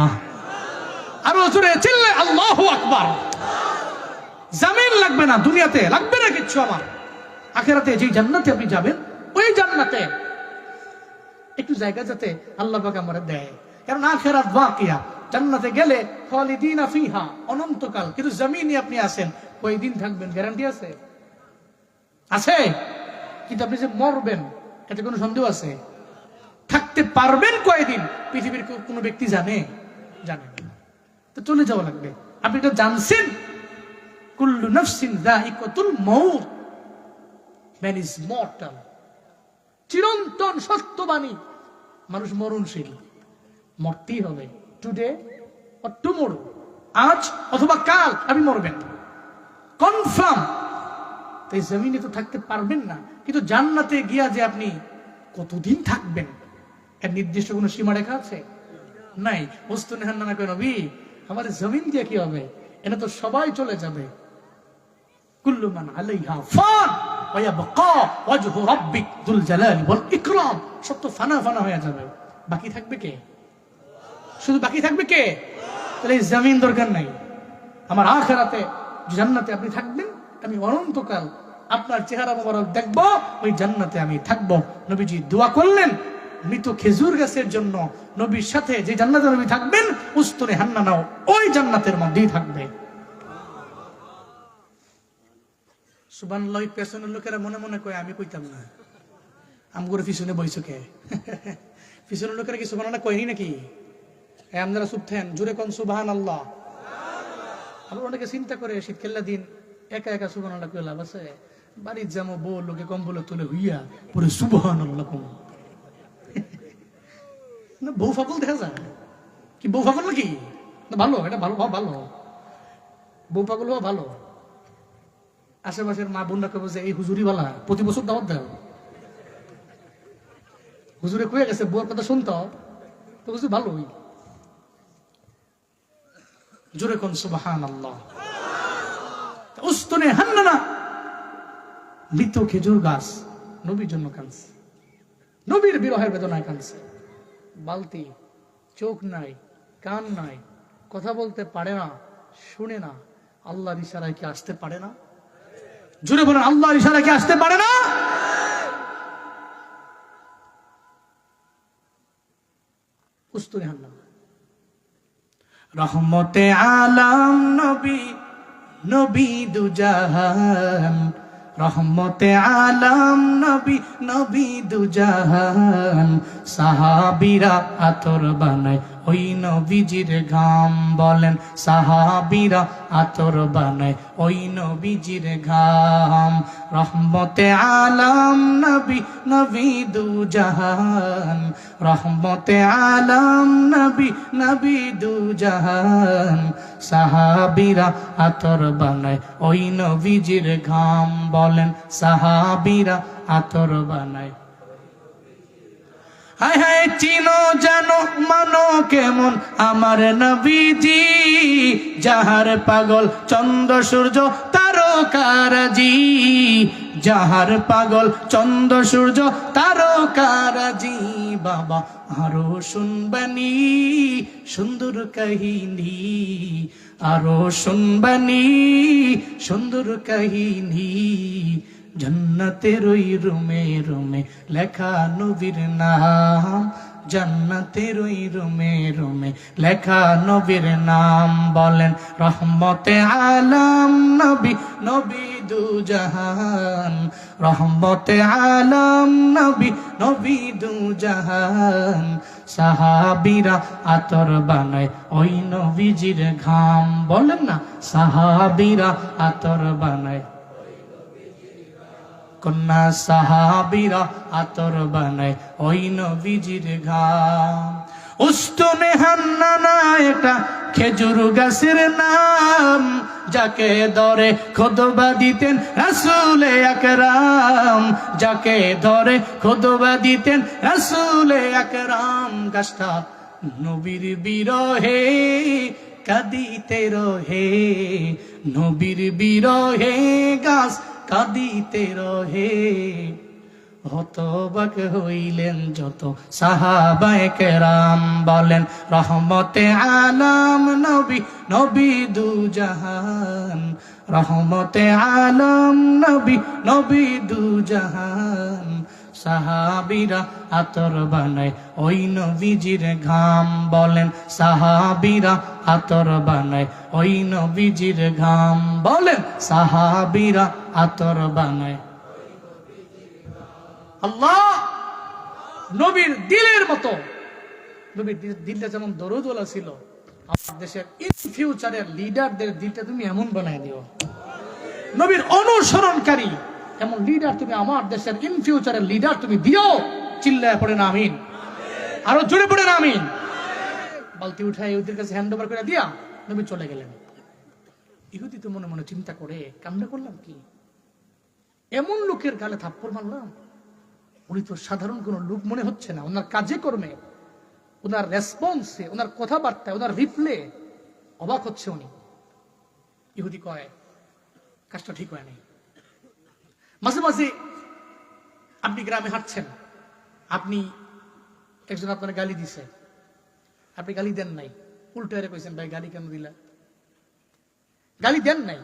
আরো জোরে চিল্লে আল্লাহু আকবার। জামিন লাগবে না, দুনিয়াতে লাগবে না কিচ্ছু। আমার আখিরাতে যে জান্নাতে আপনি যাবেন, ওই জান্নাতে একটু জায়গা যাতে আল্লাহ পাক আমারে দেয়। কারণ আখিরাত বাকিয়া, জান্নাতে গেলে খালিদিনা ফিহা, অনন্তকাল। কিন্তু জমিনে আপনি আছেন, কয়দিন থাকবেন গ্যারান্টি আছে? আছে। কিন্তু আপনি যে মরবেন, এতে কোনো সন্দেহ আছে? থাকতে পারবেন কয়দিন পৃথিবীর কোন ব্যক্তি জানে? জানে না। তো চলে যাওয়া লাগবে। আপনি এটা জানছেন, কুল্লু নাফসিন যায়িকাতুল মাউত, ম্যান ইজ মর্টাল। চিরন্তন সত্যবাণী, মানুষ মরণশীল, মরতেই হবে। টুডে অর টুমরো, আজ অথবা কাল আপনি মরবেন, কনফার্ম। তাই জমিনে তো থাকতে পারবেন না, কিন্তু জান্নাতে গিয়া যে আপনি কতদিন থাকবেন এর নির্দিষ্ট কোনো সীমারেখা আছে? নাই। উস্তুনে হান্নানা কয়, নবী আমার জমিন দিয়ে কি হবে? এটা তো সবাই চলে যাবে। কুল্লু মান আলাইহা ফান ওয়া ইয়াবকা ওয়াজহু রাব্বিক যুল জালালি ওয়াল ইকরাম। সব তো ফানা ফানা হয়ে যাবে, বাকি থাকবে কে? শুধু বাকি থাকবে কে? তাহলে এই জমিন দরকার নাই। আমার আখিরাতে জান্নাতে আপনি থাকবেন, আমি অনন্তকাল আপনার চেহারা মোবারক দেখব, ওই জান্নাতে আমি থাকব। নবীজি দোয়া করলেন মৃত খেজুর গাছের জন্য। নবীর সাথে যে জান্নাতে নবী থাকবেন, উস্তুনে হান্নানাও ওই জান্নাতের মধ্যেই থাকবে। সুবহানাল্লাহ। পেছনের লোকেরা মনে মনে কয় আমি কইতাম না, আমগরে পিছনে বইছো কে? পিছনের লোকেরা কি সুবহানাল্লাহ কয়নি নাকি? আপনারা চুপ থাকেন, জোরে কোন সুবহানাল্লাহ। আবার অনেকে চিন্তা করে শীতকালের দিন একা একা সুবহানাল্লাহ কই লাভ আছে? বাড়ির যাবো, বউ লোকে কম্বলে তুলে হইয়া পরে সুবহানাল্লাহ কম। না বউ ফাগল দেখা যায় কি? বউ ফাগল নাকি? না ভালো, এটা ভালো, ভালো বউ পাগল হওয়া ভালো। আশেপাশের মা বোনরা কবে যে এই হুজুরি বালা প্রতি বছর দাওয়াত দেয়, হুজুরে কয়ে গেছে বউর কথা শুনতো তো বুঝি ভালোই। জোরে কোন সুবহানাল্লাহ। উস্তুনে হান্নানা, মৃত খেজুর গাছ নবীর জন্য কাঁদছে, নবীর বিরহের বেদনায় কাঁদছে। বালতি, চোখ নাই, কান নাই, কথা বলতে পারে না, শুনে না, আল্লাহর ইশারায় কি আসতে পারে না? জুড়ে বলেন আল্লাহর ইশারায় কি আসতে পারে না? উস্তুনে হান্নানা। রহমতে আলাম নবী, নবী দুজাহান, রহমতে আলাম নবী, নবী দুজাহান। সাহাবীরা আতর বানায় ওই নবীজির ঘাম। বলেন সাহাবীরা আতর বানায় ওই নবীজির ঘাম। রহমতে আলাম নবী, নবী দুজাহান, রহমতে আলাম নবী, নবী দুজাহান। সাহাবীরা আতর বানায় ওই নবীজির ঘাম। বলেন সাহাবীরা আতর বানায়। হায় হায় চিনো জানো মানো কেমন আমার নবীজি, যাহার পাগল চন্দ্র সূর্য তারকারাজি, যাহার পাগল চন্দ্র সূর্য তারকারাজি। বাবা আরো শুনবানি সুন্দর কাহিনী, আরো শুনবানি সুন্দর কাহিনী। জান্নাতের ওই রুমে রুমে লেখা নবীর নাম, জান্নাতের ওই রুমে রুমে লেখা নবীর নাম, বলেন রহমতে আলম নবী, নবী দু জাহান, রহমতে আলম নবী, নবী দু জাহান। সাহাবীরা আতর বানায় ওই নবীজির ঘাম, বলেন না সাহাবীরা আতর বানায়, কন্যা সাহাবীরা আতর বানায় ওই নবীজির ঘাম। উস্তুনে হান্নানা একটা খেজুর গাছের নাম, যাকে ধরে খুতবা দিতেন রাসূলে আকরাম, যাকে ধরে খুতবা দিতেন রাসূলে আকরাম। গাছটা নবীর বিরহে কাঁদিতে রহে, নবীর বিরহে গাছ কাঁদিতে রহে। হতবাক হইলেন যত সাহাবায়ে কেরাম, বলেন রহমতে আলম নবী, নবী দু জাহান, রহমতে আলম নবী, নবী দু জাহান। সাহাবীরা আতর বানায় ওই নবীজির ঘাম, বলেন সাহাবীরা আতর বানায় ওই নবীজির ঘাম, বলেন সাহাবীরা আতর বানায়। আল্লাহ নবীর দিলের মতো, নবীর দিলটা যেমন দরদওয়ালা ছিল, আমার দেশের ইন ফিউচারের লিডারদের দিলটা তুমি এমন বানায় দিও, নবীর অনুসরণকারী এমন লিডার তুমি আমার দেশের ইন ফিউচারের লিডার তুমি দিও। চিল্লায় পড়ে না আমিন, আরো জোরে পড়ে না আমিন। বালতি উঠায় ইহুদির কাছে হ্যান্ড ওভার করে দিয়া নবী চলে গেলেন। ইহুদি তো মনে মনে চিন্তা করে, কামনা করলাম কি, এমন লোকের গালে থাপ্পড় মারলাম, উনি তো সাধারণ কোন লোক মনে হচ্ছে না, ওনার কাজে কর্মে, ওনার রেসপন্সে, ওনার কথাবার্তায়, ওনার রিপ্লে অবাক হচ্ছে উনি। ইহুদি কয় কাজটা ঠিক হয় নাই। মাঝে মাঝে আপনি গ্রামে হাঁটছেন, আপনি একজন আপনার গালি দিছে, আপনি গালি দেন নাই, উল্টা কইছেন ভাই গালি কেন দিলা, গালি দেন নাই,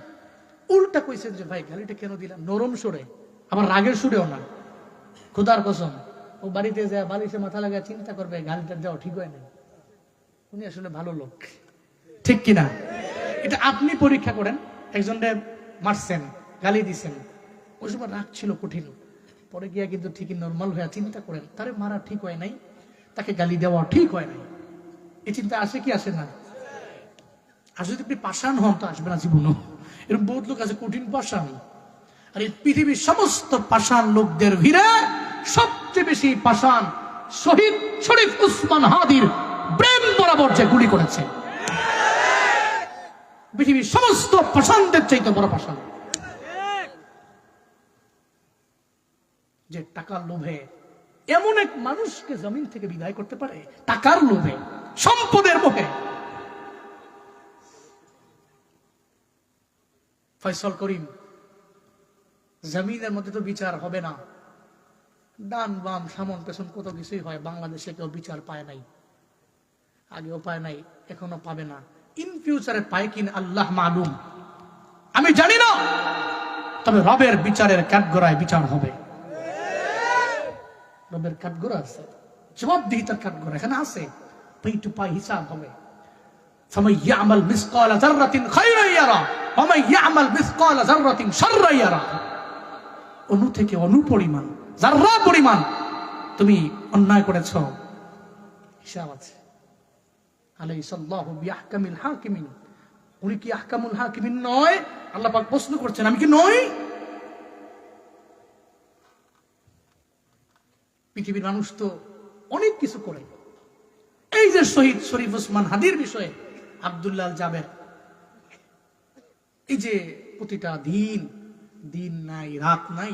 উল্টা কইছেন যে ভাই গালিটা কেন দিলা, নরম সুরে, আবার রাগের সুরেও না। খোদার কসম, ও বাড়িতে যায় বালিশে মাথা লাগা চিন্তা করবে গালিটা দেওয়া ঠিক হয় না, উনি আসলে ভালো লোক, ঠিক কিনা? এটা আপনি পরীক্ষা করেন। একজনকে মারছেন, গালি দিছেন, ওই সময় রাগ ছিল কঠিন, পরে গিয়া কিন্তু ঠিকই নর্মাল হয়ে চিন্তা করেন তারে মারা ঠিক হয় নাই, তাকে গালি দেওয়া ঠিক হয় নাই। এই চিন্তা আসে কি আসে না? আর যদি আপনি পাষাণ হন তো আসবে না জীবনও। এরকম বহুত লোক আছে কঠিন পাষাণ। আর এই পৃথিবীর সমস্ত পাষাণ লোকদের ভিড়ে সবচেয়ে বেশি পাষাণ শহীদ শরীফ উসমান হাদির ব্রেন বরাবর যে গুলি করেছে, পৃথিবীর সমস্ত পাষাণদের চাইতে বড় পাষাণ, যে টাকার লোভে এমন এক মানুষকে জমিন থেকে বিদায় করতে পারে, টাকার লোভে, সম্পদের মোহে। ফয়সাল করিম, জমিনের মধ্যে তো বিচার হবে না, ডান বাম সামন পেছন কত কিছুই হয়, বাংলাদেশে কেউ বিচার পায় নাই, আগেও পায় নাই, এখনো পাবে না, ইন ফিউচারে পায় কিনা আল্লাহ মালুম, আমি জানি না। তবে রবের বিচারের কাঠগড়ায় বিচার হবে, রবের কাঠগড়া আছে, জবাবদিহিতার কাঠগড়া এখানে আছে, পাই টু পাই হিসাব হবে। ফামান ইয়ামাল মিসকালা যাররাতিন খায়রান ইয়ারা ওয়া মান ইয়ামাল মিসকালা যাররাতিন শাররান ইয়ারা। অণু থেকে অণু পরিমাণ, যাররা পরিমাণ তুমি অন্যায় করেছ, হিসাব আছে। আলাইসাল্লাহু বিআহকামিল হাকিমিন, উনি কি আহকামুল হাকিমিন নয়? আল্লাহ পাক প্রশ্ন করছেন, আমি কি নই? পৃথিবীর মানুষ তো অনেক কিছু করে। এই যে শহীদ শরীফ উসমান হাদির বিষয়ে আব্দুল্লাহ আল জাবের, এই যে প্রতিটা দিন, দিন নাই রাত নাই,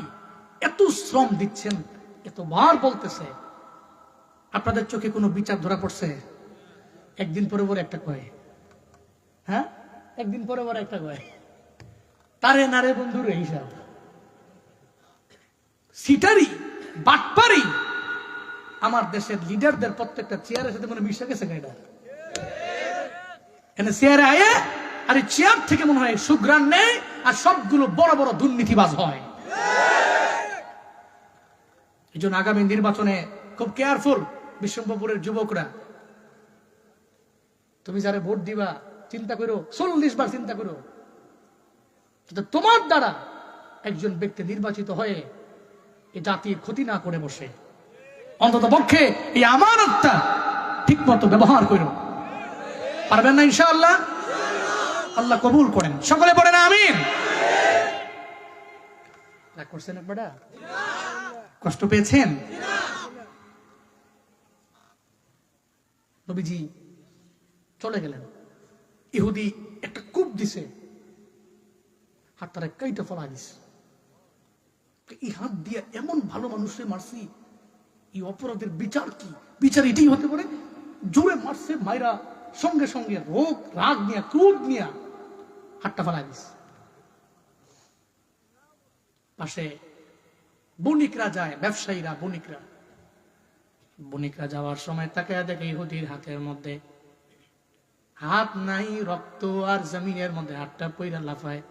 এত শ্রম দিচ্ছেন, এতবার বলতেছে, আপনাদের চোখে কোনো বিচার ধরা পড়ছে? একদিন পরে পরে একটা কয়, হ্যাঁ একদিন পরে পরে একটা কয়, তারে নারে বন্ধুর হিসাব, সিটারি বাটপারি। আমার দেশের লিডারদের প্রত্যেকটা চেয়ারের সাথে মনে মিশে গেছে, এটা এনে চেয়ারে আয়ে আর এই চেয়ার থেকে মনে হয় সুগ্রাণ নেই, আর সবগুলো বড় বড় দুর্নীতিবাজ হয়। এই জন্য আগামী নির্বাচনে খুব কেয়ারফুল, বিশ্বম্ভরপুরের যুবকরা, তুমি যারা ভোট দিবা চিন্তা করো, 40 বার চিন্তা করো, তোমার দ্বারা একজন ব্যক্তি নির্বাচিত হয়ে এই জাতির ক্ষতি না করে বসে। অন্তত পক্ষে এই আমানতটা ঠিক মতো ব্যবহার করো। পারবেন না ইনশাআল্লাহ? আল্লাহ কবুল করেন। সকলে পড়েন আমিন। রাগ করছেন একবারটা? কষ্ট পেয়েছেন? নবীজি চলে গেলেন, ইহুদি একটা কূপ দিছে, হাতটারে কাইটা ফলা দিছে। এই হাত দিয়ে এমন ভালো মানুষে মারছি, এই অপরাধের বিচার কি? বিচার এটাই হতে পারে? জোরে মারছে, মাইরা সঙ্গে সঙ্গে রোগ রাগ নিয়ে ক্রোধ নিয়ে হাতটা ফেলা দিছে। পাশে বণিকরা যায়, ব্যবসায়ীরা, বণিকরা যাওয়ার সময় তাকে দেখে ইহুদির হাতের মধ্যে হাত নাই, রক্ত আর জমিনের মধ্যে হাতটা পইরা লাফায়।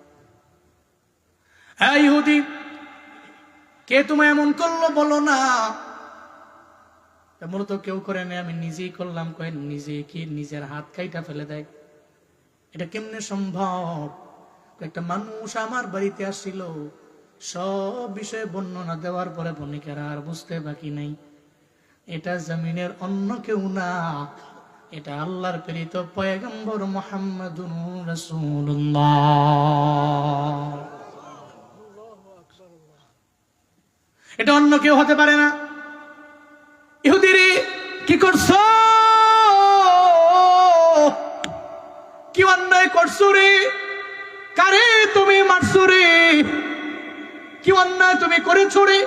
হ্যাঁ ইহুদি, কে তোমায় এমন করলো বলো না? মূলত কেউ করে না, আমি নিজেই করলাম। কয়ে নিজে কি নিজের হাত কাইটা ফেলে দেয়? এটা কেমনে সম্ভব? একটা মানুষ আমার বাড়িতে আসছিল, সব বিষয়ে বর্ণনা দেওয়ার পরে বণিকেরা আর বুঝতে বাকি নাই, এটা জমিনের অন্য কেউ না, এটা আল্লাহর প্রেরিত পয়গম্বর মুহাম্মাদুর রাসূলুল্লাহ। এটা অন্য কেউ হতে পারে না। ইহুদিরে কি করছো? কি অন্যায় করছো রে? কারে তুমি মারছো রে? কি অন্যায় তুমি করেছো রে?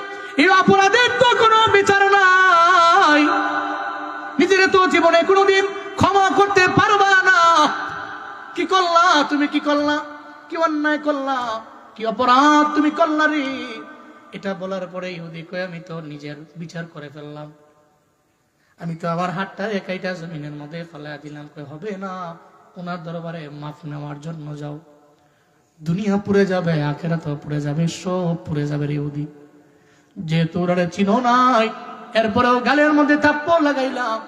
এই অপরাধের তো কোনো বিচার নাই, নিজের তো জীবনে কোনোদিন ক্ষমা করতে পারবা না। কি করলা তুমি? কি করলা? কি অন্যায় করলা? কি অপরাধ তুমি করলা রে? এটা বলার পরে ইহুদি কয়, আমি তো নিজের বিচার করে ফেললাম, আমি তো আমার হাতটা একাইটা জমিনের মধ্যে ফেলা দিলাম। কয় হবে না, ওনার দরবারে মাফ নেওয়ার জন্য যাও। দুনিয়া পুড়ে যাবে, আখিরাতও পুড়ে যাবে, সব পুড়ে যাবে রে ইহুদি। যেহেতু ওরা চিনো নাই, এরপরেও গালের মধ্যে থাপ্পড় লাগাইলাম,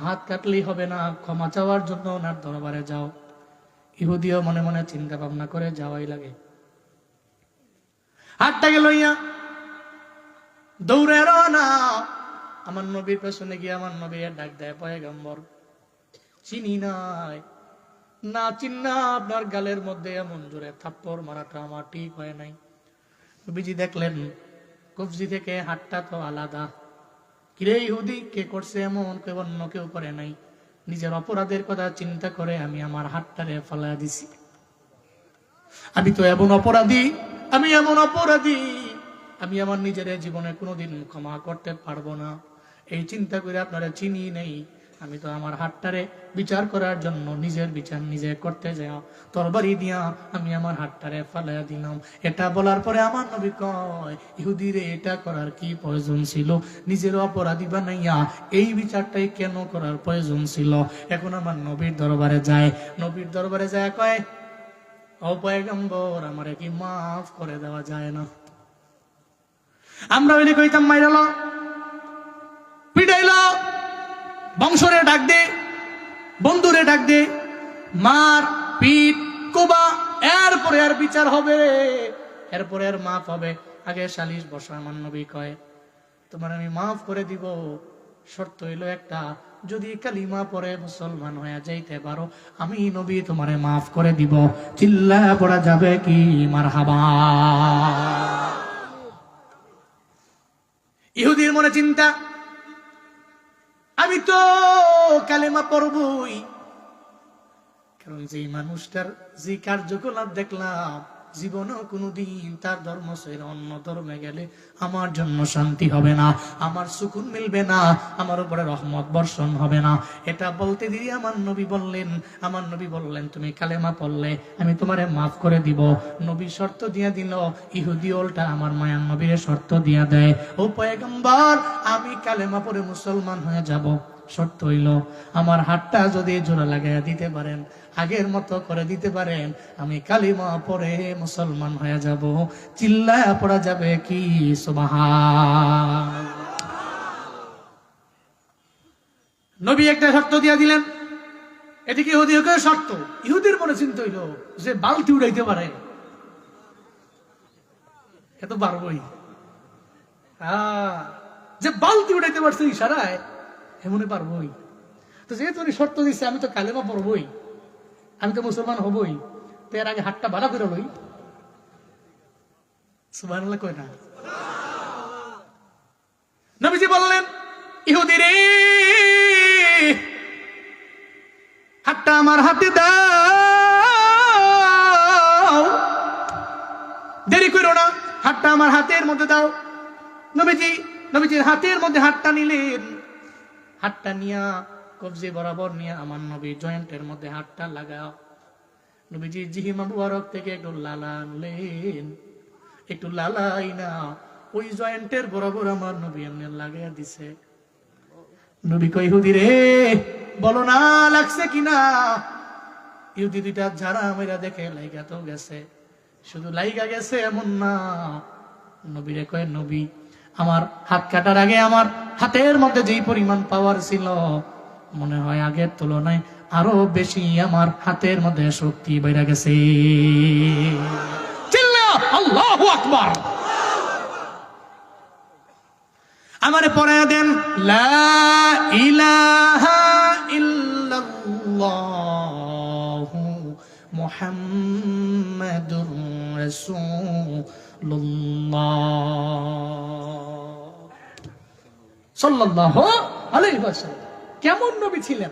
হাত কাটলেই হবে না, ক্ষমা চাওয়ার জন্য ওনার দরবারে যাও। ইহুদিও মনে মনে চিন্তা ভাবনা করে যাওয়াই লাগে। হাতটাকে লইয়া দৌড়ে রওনা। আমার নবীর পেছনে গিয়ে আমার নবী ডাক দেয়, পয়গম্বর চিনি নাই, না চিন্না আপনার গালের মধ্যে এমন জোরে থাপ্পড় মারাটা আমার ঠিক হয় নাই। নবীজি দেখলেন কবজি থেকে হাতটা তো আলাদা। কিরে ইহুদি, কে করছে এমন? কেউ অন্য কেউ করে নাই, নিজের অপরাধের কথা চিন্তা করে আমি আমার হাতটারে ফেলা দিছি। আমি তো এমন অপরাধী, আমি এমন অপরাধী, আমি আমার নিজের জীবনে কোনোদিন ক্ষমা করতে পারবো না। এই চিন্তা করে আপনারা চিনি নেই, আমি তো আমার হাতটারে বিচার করার জন্য নিজের বিচার নিজে করতে যাও, তরবারি দিয়া আমি আমার হাতটারে ফালাইয়া দিলাম। এটা বলার পরে আমার নবী কয়, ইহুদিরে এটা করার কি প্রয়োজন ছিল? নিজের অপরাধী বানাইয়া এই বিচারটাই কেন করার প্রয়োজন ছিল? এখন আমার নবীর দরবারে যায়, নবীর দরবারে যায় কয়, ও পয়গম্বর, আমারে কি মাফ করে দেওয়া যায় না? আমরা ওইলে কইতাম মাইরালো, পিটাইলো, বংশরে ডাক দে, বন্ধুরে ডাক দে, মার পিট কোবা, এরপরে আর বিচার হবে, এরপরে আর মাফ হবে, আগে সালিশ বসা। আমার নবী কয়, তোমার আমি মাফ করে দিব, শর্ত হইলো একটা, যদি কালিমা পরে মুসলমান হয়ে যাইতে পারো, আমি নবী তোমারে মাফ করে দিব। চিল্লা পড়া যাবে কি মারহাবা? ইহুদির মনে চিন্তা, আমি তো কালেমা পড়বই, কারণ যে মানুষটার যে কার্যকলাপ দেখলাম, জীবনেও কোনোদিন তার ধর্ম ছেড়ে অন্য ধর্মে গেলে আমার জন্য শান্তি হবে না, আমার সুকুন মিলবে না, আমার উপরে রহমত বর্ষণ হবে না। এটা বলতে দিয়ে আমার নবী বললেন তুমি কালেমা পড়লে আমি তোমারে মাফ করে দিব। নবী শর্ত দিয়া দিল, ইহুদি ওলটা আমার মায়ার নবীরে শর্ত দিয়া দেয়, ও পয়গম্বর, আমি কালেমা পড়ে মুসলমান হয়ে যাব, শর্ত হইল আমার হাতটা যদি জোড়া লাগাইয়া দিতে পারেন, আগের মতো করে দিতে পারেন, আমি কালিমা পড়ে মুসলমান হয়ে যাব। চিল্লায়া পড়া যাবে কি সুবহান? নবী একটা শর্ত দিয়া দিলেন, এদিকে ইহুদিকে শর্ত। ইহুদির মনে চিন্তা হইল যে বালতি উড়াইতে পারে, এত পারবই, যে বালতি উড়াইতে পারছে ইশারায়, এমনি পারবই। তো যেহেতু উনি শর্ত দিচ্ছে, আমি তো কালেমা পড়বই, আমি তো মুসলমান হবই, তো এর আগে হাতটা বাড়া করে লই। সুবহানাল্লাহ কই না? নবীজি বললেন, ইহুদি রে, হাতটা আমার হাতে দাও, দেরি করো না, হাতটা আমার হাতের মধ্যে দাও। নবীজির হাতের মধ্যে হাতটা নিলেন, হাতটা নিয়া কবজি বরাবর নিয়ে আমার নবী জয়েন্টের মধ্যে হাতটা লাগাও। নবীজি জিহিমা মুবারক থেকে একটু লালা আনলেন, একটু লালাই না ওই জয়েন্টের বরাবর আমার নবী এমনি লাগাইয়া দিছে। নবী কই, ইহুদি রে, বলো না লাগছে কিনা? ইহুদি দুইটা ঝাড়া মেরা দেখে লাইগা তো গেছে, শুধু লাইগা গেছে এমন না। নবীরে কয়, নবী, আমার হাত কাটার আগে আমার হাতের মধ্যে যেই পরিমাণ পাওয়ার ছিল, মনে হয় আগের তুলনায় আরো বেশি আমার হাতের মধ্যে শক্তি বেড়ে গেছে। চিল্লা আল্লাহু আকবার। আমারে পড়ায়া দেন, লা ইলাহা ইল্লাল্লাহু মুহাম্মাদুর রাসূলুল্লাহ সাল্লাল্লাহু আলাইহি ওয়াসাল্লাম। কেমন নবী ছিলেন?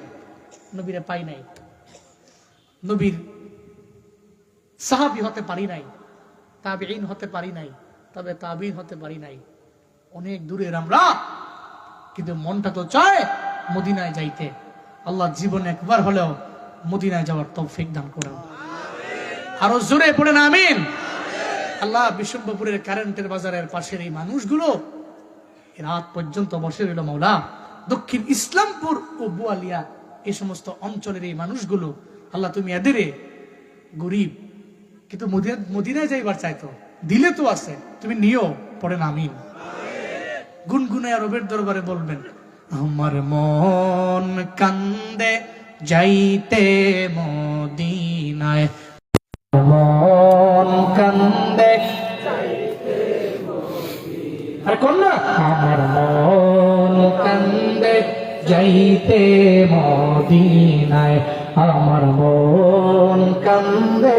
নবীরে পাই নাই, নবীর সাহাবী হতে পারি নাই, তাবিঈন হতে পারি নাই, তবে তাবিঈন হতে পারি নাই, অনেক দূরের আমরা, কিন্তু মনটা তো চায় মদিনায় যাইতে। আল্লাহ জীবনে একবার হলেও মদিনায় যাওয়ার তৌফিক দান করেন। আরো জোরে পড়েন আমিন। আল্লাহ বিশ্বম্ভরপুরের কারেন্টের বাজারের পাশের এই মানুষগুলো রাত পর্যন্ত বসে রইল মওলা। দক্ষিণ ইসলামপুর ও বোয়ালিয়া এই সমস্ত অঞ্চলের এই মানুষগুলো, আল্লাহ তুমি এদের গরিব, কিন্তু মদিনায় যাইবার চাইতো, দিলে তো আছে, তুমি নিও। পড়েন আমিন। গুনগুনায় রবের দরবারে বলবেন, আমার মন কান্দে যাইতে মদিনায়, মন কান্দে যাইতে মদিনায়, আর কোন না, আমার মন কান্দে যাইতে মদিনায়, আমার মন কান্দে